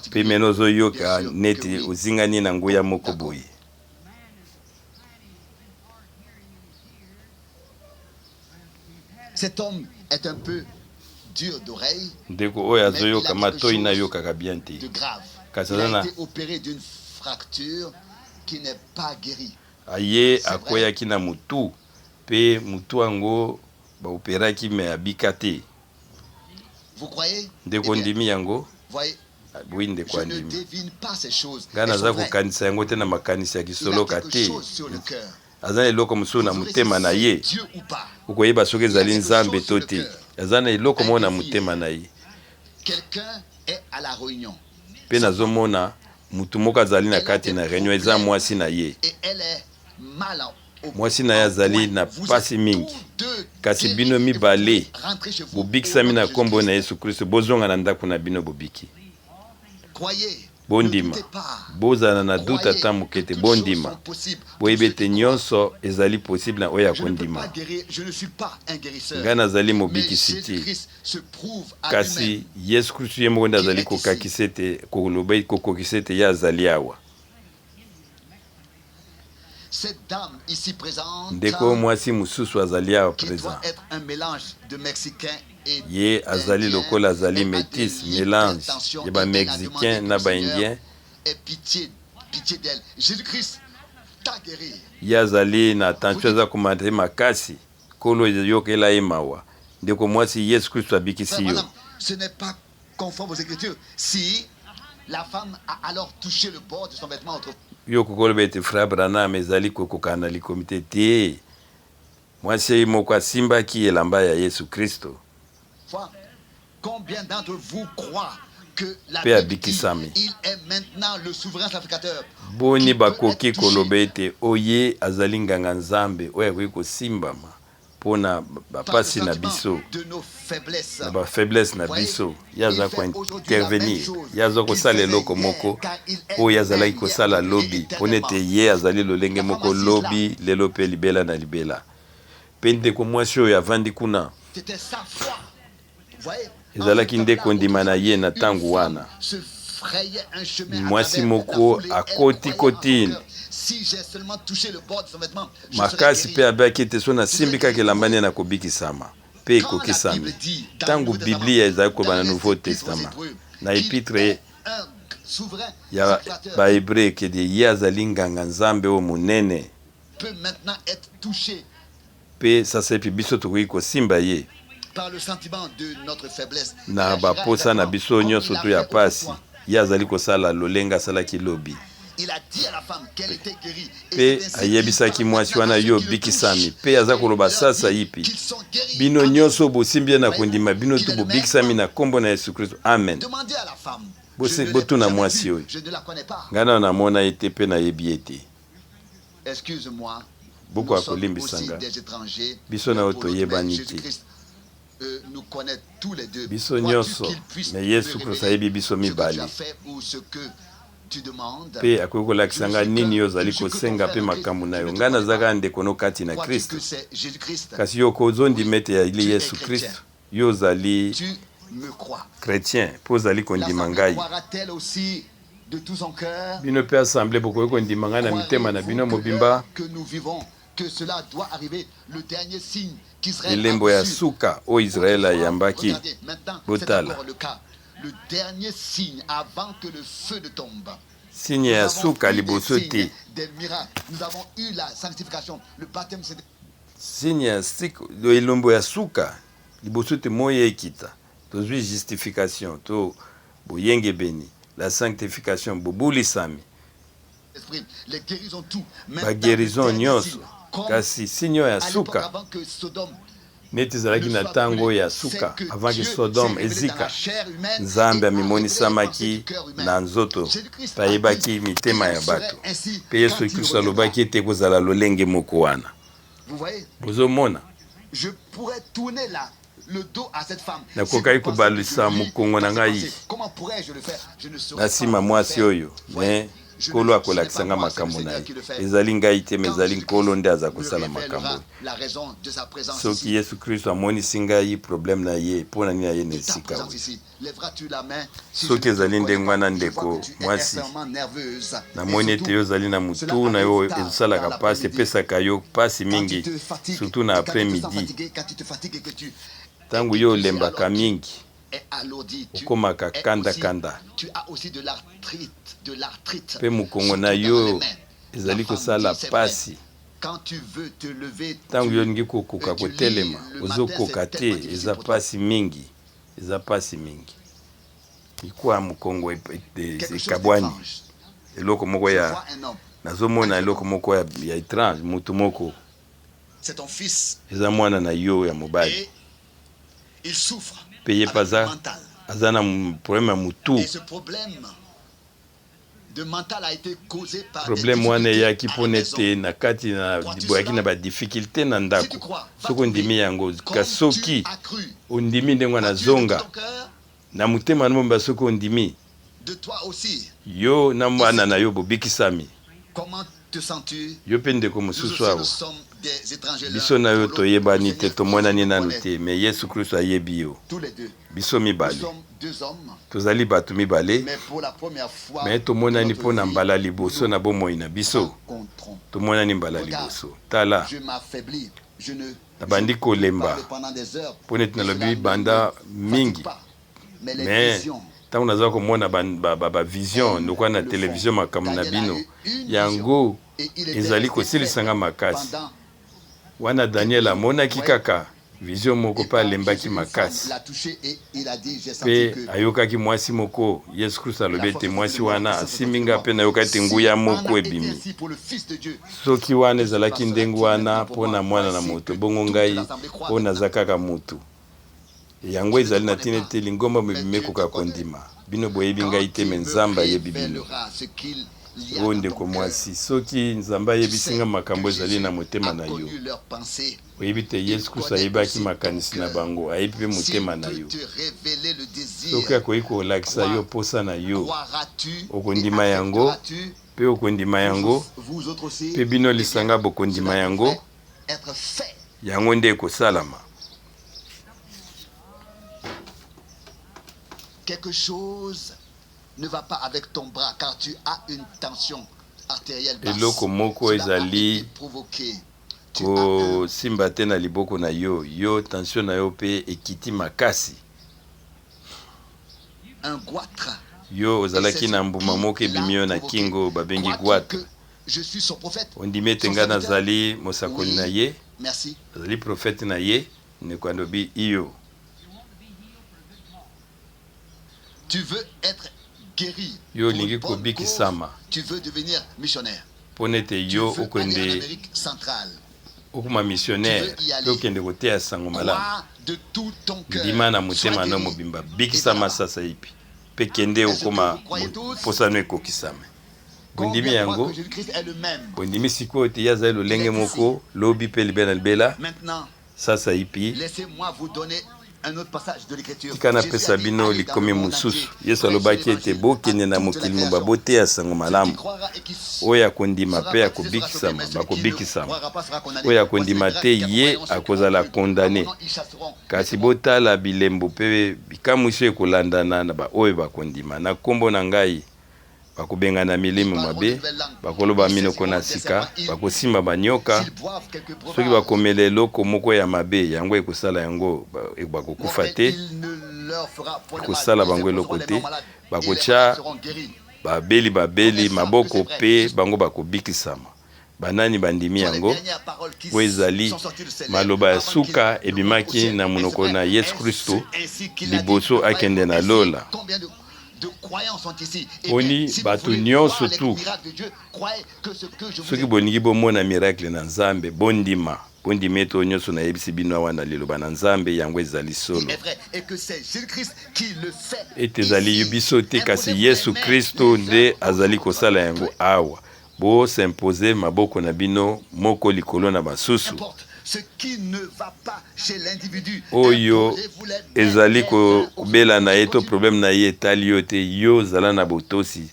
mpe mene ozoyoka neti ozingani na nguya moko boye. Cet homme est un peu dur d'oreille, ndeko oyo azoyoka matoi nayokaka bien te kasi il a aza été opéré d'une fracture qui n'est pas guérie. aye akweyaki na mutu mpe mutu yango baoperaki me abika te. Vous croyez? ndeko Eh bien, ndimi yango voyez, bwi ndeko je ne andimi devine pas ces choses. ngai Elles naza sont vraies. kokanisa yango te na makanisi ya Il a kisoloka quelque te. chose sur le cœur. aza na eloko mosusu na Vous motema na verrez si ye c'est Dieu ou pas. okoyeba soki ezali nzambe to te. aza na eloko moko na motema na ye Quelqu'un est à la réunion mpe nazomona mutu moko azali na kati na réunion eza mwasi na ye. et elle est mal au mwasi na ye azali na pasi mingi kasi bino mibale bobikisami na nkombo na Yesu Kristo bozonga na ndako na bino bobiki. Bondima bozala na duta ata moke te bondima boyebi ete nyonso ezali possible na oyo ya kondima. ngai nazali mobikisi te kasi Yesu Kristo ye moko nde azali kokakisa ete koloba kokokisa ete ye azali awa. ndeko mwasi mosusu azali awa présent ye azali lokola azali métis mélange ya bamexicain na baindien. ye azali na attention aza komata makasi kolo yokela ye mawa. ndeko mwasi Yesu Kristo abikisi yo. yo kokoloba ete frère Branham ezali kokokana likomite te. mwasi ye moko asimbaki elamba ya Yesu Kristo mpe abikisami. boni bakoki koloba ete oye azali nganga nzambe oyo akoki kosimbama mpona bapasi na biso na bafaiblesse na biso. ye aza kointervenir ye aza kosala eloko moko oyo azalaki kosala lobi mpona ete ye azali lolenge moko lobi lelo mpe libela na libela. mpe ndeko mwasi oyo avandi kuna ezalaki nde kondima na ye na ntango wana. mwasi moko akoti kotini makasi mpe abaki ete so nasimbi kaka elamba nde nakobikisama mpe ekokisami. ntango biblia ezali koba na nouveau testament na epitre souverain ya sacrificateur bahébreu ekede ye azali nganga nzambe oyo monene peut maintenant être touché mpe sasa epi biso tokoki kosimba ye par le sentiment de notre faiblesse. na baposa na biso nyonso to ya pasi ye azali kosala lolenge asalaki lobi Il a dit à la femme qu'elle était guérie. mpe ayebisaki mwasi wana yo obikisami mpe aza koloba sasa yipi bino nyonso bosimbi ye na kondima bino to bobikisami na nkombo na yesu kristo amen. Demandez à la femme. Botuna mwasi oyo Je ne la connais pas. ngai na namona ye te mpe nayebi ye te Excuse-moi. buku Nous sommes aussi akolimbisanga des étrangers. biso na oyo Pour notre toyebani Maître te Jésus-Christ, nous connaît tous les deux. biso Crois-tu nyonso qu'il puisse me me yesu révéler kristo ayebi biso ce que tu mibale as fait ou ce que tu demandes? mpe akoki kolakisa ngai nini yo ozali kosenga mpe makambo na yo ngai naza kaka ndeko no kati na Crois-tu kristo que c'est Jésus-Christ? kasi yo kozondima ete yali yesu kristo yo ozali Tu me crois. chrétien mpo ozali kondima L'assemblée ngai croira-t-elle aussi de tout son cœur? bino mpe asamble bokoki kondima ngai na mitema na bino Croyez-vous mobimba que nous vivons, que cela doit arriver, le dernier signe qu'Israël elembo a ya reçu. suka oyo israele ayambaki Regardez, maintenant, c'est botala encore le cas. Le dernier signe avant que le feu ne tombe. signe ya Nous avons suka eu des liboso te signes, des miracles. Nous avons eu la sanctification. Le baptême, c'est signe ya elombo ya suka liboso te moya ekita tozwi justification to boyengebeni la sanctification bobulisami l'esprit. Les guérisons, tout. baguérison nyonso kasi signe oyo ya À l'époque suka avant que Sodome neti ezalaki na ntango ya suka avant ke sodome ezika nzambe amimonisamaki na nzoto mpe ayebaki mitema ya bato mpe yesu kristo alobaki ete kozala lolenge moko wana Vous voyez, bozomona je pourrais tourner le dos à cette femme. nakokaki kobalisa mokongo na ngai Comment pourrais-je le faire? Je ne saurais na pas nsima le mwasi faire. oyo me nkolo akolakisa nga makambo na ye ezali ngai te me ezali nkolo nde aza kosala makambo oyo La raison de sa présence soki ici. yesu kristo amonisi ngai probleme na ye mpo na nini aye na De ta esika présence oyo ici. Lèveras-tu la main si soki je ne te ezali connais ndenge pas, wana je vois ndeko que tu es mwasi extrêmement nerveuse. namoni Et ete surtout, yo ozali na motu na yo ezosalaka mpasi epesaka yo mpasi quand tu mingi te fatigues, surtout na quand tu te après sens midi fatigué, quand tu te fatigues et que tu ntango yo olembaka mingi es alourdi, tu okomaka es kanda-kanda aussi- tu as aussi de l'arthrite. mpe mokongo surtout na dans les yo mains. ezali La femme kosala dit, c'est vrai, mpasi quand tu veux te lever, ntango tu- yo olingi kokoka tu lis kotelema le ozokoka matin, c'est te tellement difficile eza pour toi. mpasi mingi eza mpasi mingi ikwa mokongo Quelque chose ekabwani d'étrange. eloko moko Je ya vois un homme, nazomona eloko moko ya étrange motu moko c'est ton fils, eza mwana na yo ya mobali et il souffre mpe ye avec mpe le mental. aza na problème ya motu Et ce problème de mental a été causé par problème wana eyaki mpo na nete na kati na boyaki na badifficulté na ndako soki ondimi yango kasi soki ondimi ndenge wana zonga na motema na momba soki ondimi de toi aussi. yo na mwana na yo bobikisami Comment te sens-tu? yo mpe ndeko Nous mosusu aussi, nous awa sommes des étrangers l'un biso na yo pour l'autre. toyebani Le te Seigneur tomonani nous nanu connaît. te me yesu kristo ayebi yo Tous les deux. biso Nous mibale sommes deux hommes, tozali bato mibale mais pour la première fois, me tomonani de mpo na notre mbala vie, liboso na bomoi na biso rencontrons. tomonani mbala liboso tala Je m'affaiblis, je ne nabandi kolemba parle pendant des heures. mpo neti Et nalobi cela ne banda me mingi fatigue pas. Mais les me visions, ntango naza komona bavision lokwa na televizio makambo na bino yango ezali kosilisanga makasi wana daniel amonaki kaka vision moko mpe alembaki makasi mpe ayokaki mwasi moko yesu kristo alobi ete mwasi wana asimbi nga mpe nayoka ete nguya moko ebimi soki wana ezalaki ndenge wana mpo na mwana na moto bongo ngai mpo naza kaka motu yango ezali na ntina ete lingomba mebimi ekoka kondima bino boyebi ngai te me nzambe ayebi bino oyo ndeko mwasi soki nzambe ayebisi nga makambo ezali na motema na yo oyebi te yesu kristo ayebaki makanisi na bango ayebi mpe motema na yo soki akoki kolakisa yo posa na yo okondima yango mpe okondima yango mpe bino lisanga bokondima yango yango nde ekosalama. Quelque chose ne va pas avec ton bras car tu as une tension artérielle basse. eloko moko ezali kosimba te na liboko na yo yo tension na yo mpe ekiti makasi. Un goitre yo ozalaki na mbuma moko ebimi yo na kingo babengi gwate ondimi ete nga nazali mosakoli na ye azali profete na ye ndeko alobi iyo yo olingi kobikisama mpona ete yo okende okuma missionnaire mpe okende koteya sango malamu ndima na motema no mobimba bikisama sasa ipi mpe kende okoma posano ekokisama bondimi yango bondimi sikoyo ete ye azali lolenge moko lobi mpe libela na libela sasa ipi tika napesa bino likomi mosusu yesu alobaki ete bokende na mokili moba boteya sango malamu oyo akondima mpe akobikisama bakobikisama oyo akondima te ye akozala kondane kasi botala bilembo mpe bikamwiso ekolandana na baoyo bakondima na nkombo na ngai bakobengana milimo mabe bakoloba minoko na sika bakosimba banyoka soki bakomela eloko moko ya mabe yango ekosala yango bakokufa te ekosala bango eloko te bakotya babeli maboko mpe bango bakobikisama banani bandimi yango oyo ezali maloba ya suka ebimaki na monoko na Yesu Kristo liboso akende na lola boni bato nyonso tu soki bolingi bomona miracle na nzambe bondima ete oyo nyonso nayebisi bino awa na liloba na nzambe yango ezali solo ete ezali biso te kasi Yesu Kristo nde azali kosala yango awa bosimpose maboko na bino moko likolo na basusu oyo ezali kobela na ye to problème na ye etali yo te yo zala na botosi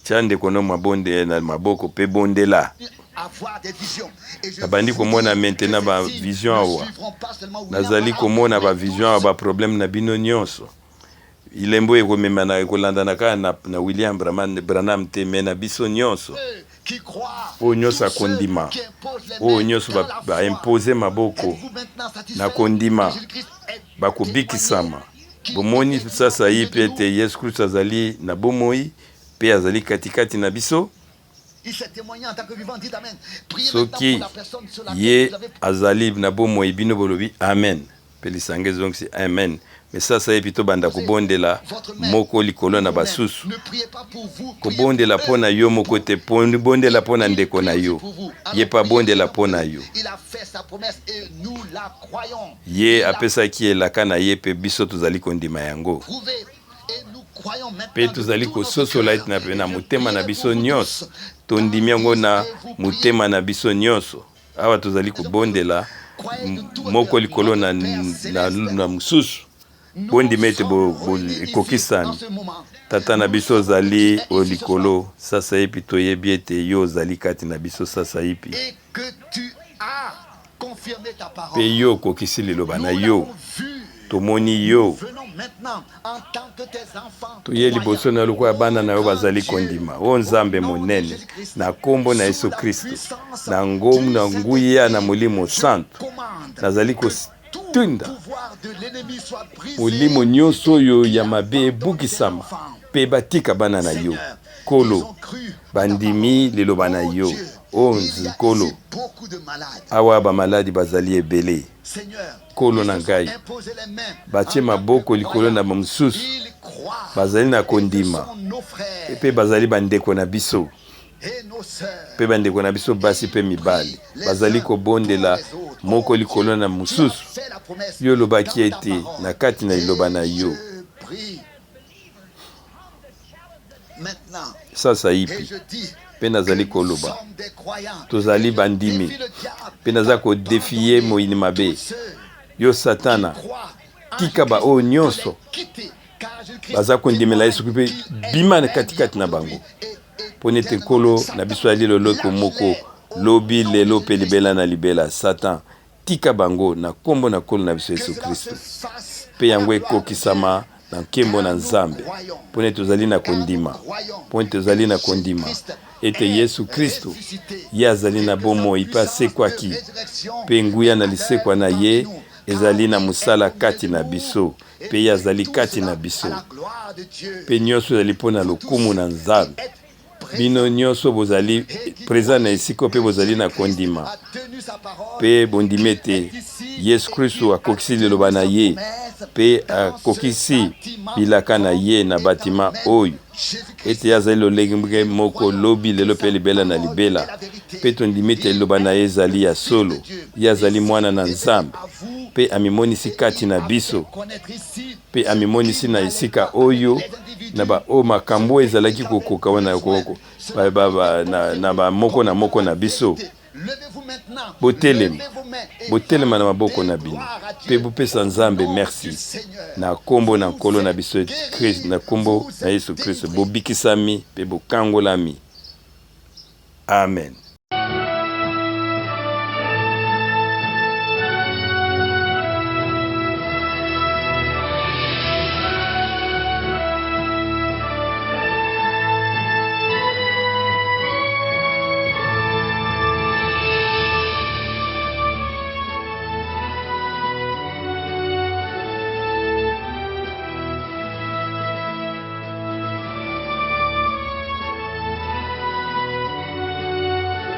tya ndeko no mabonde na maboko mpe bondela nabandi komona maintenant bavision awa nazali komona bavision awa baproblème na bino nyonso ilembo ekomemana ekolandana kaka na William Branham te me na biso nyonso oyo nyonso akondima oyo nyonso baimpose maboko na kondima bakobikisama bomoni sasa ye mpe ete Yesu Kristo azali na bomoi mpe azali katikati na biso soki ye azali na bomoi bino bolobi amen mpe lisanga ezongisi amen me sasa ye pito banda kobondela moko likolo na basusu kobondela mpo na yo moko te bondela mpo na ndeko na yo ye pa bondela mpo na yo ye apesaki elaka na ye mpe biso tozali kondima yango mpe tozali kososola ete na motema na biso nyonso tondimi yango na motema na biso nyonso awa tozali kobondela moko likolo na mosusu bondima ete ekokisani tata na biso ozali o likolo sasa yepi toyebi ete yo ozali kati na biso sasa yepi mpe yo okokisi liloba na yo tomoni yo toye liboso na lokola bana na yo bazali kondima o nzambe monene na nkombo na Yesu Kristo na nguya na molimo santo nazali kotunda molimo nyonso oyo ya mabe ebukisama mpe batika bana na yo kolo bandimi liloba na yo o nzikolo awa bamaladi bazali ebele kolo na ngai batie maboko likolo na mosusu bazali na kondima mpe bazali bandeko na biso mpe bandeko na biso basi mpe mibali bazali kobondela moko likolo na mosusu yo olobaki ete na kati na liloba na yo sasa yipi mpe nazali koloba tozali bandimi mpe naza kodefie moyini mabe yo satana tika baoyo nyonso baza kondimela Yesu mpe bima na katikati na bango mpona ete nkolo na biso ali loloko moko lobi lelo mpe libela na libela satan tika bango na nkombo na nkolo na biso Yesu Kristo mpe yango ekokisama na nkembo na Nzambe mpona ete tozali na kondima mpona ete tozali na kondima ete Yesu Kristo ye azali na bomoi mpe asekwaki mpe nguya na lisekwa na ye ezali na musala kati na biso pe ye azali kati na biso pe nyonso ezali mpo na lokumu na Nzambe. Bino nyonso bozali présent na esika pe bozali na kondima pe bondimi ete Yesu Kristo akokisi liloba na ye pe akokisi bilaka na ye na batima oyo ete azali lolenge moko lobi lelo pe libela na libela pe tondimi ete liloba na ye ezali ya solo, ye azali mwana na Nzambe pe amimonisi kati na biso pe amimonisi na esika oyo na ba o makambo ezalaki kokoka wana koko na ba moko na moko na biso. Botelema na maboko na bino pe bopesa Nzambe merci na kombo na nkolo na biso Kristo, na kombo na Yesu Kristo bobikisami pe bokangolami. Amen.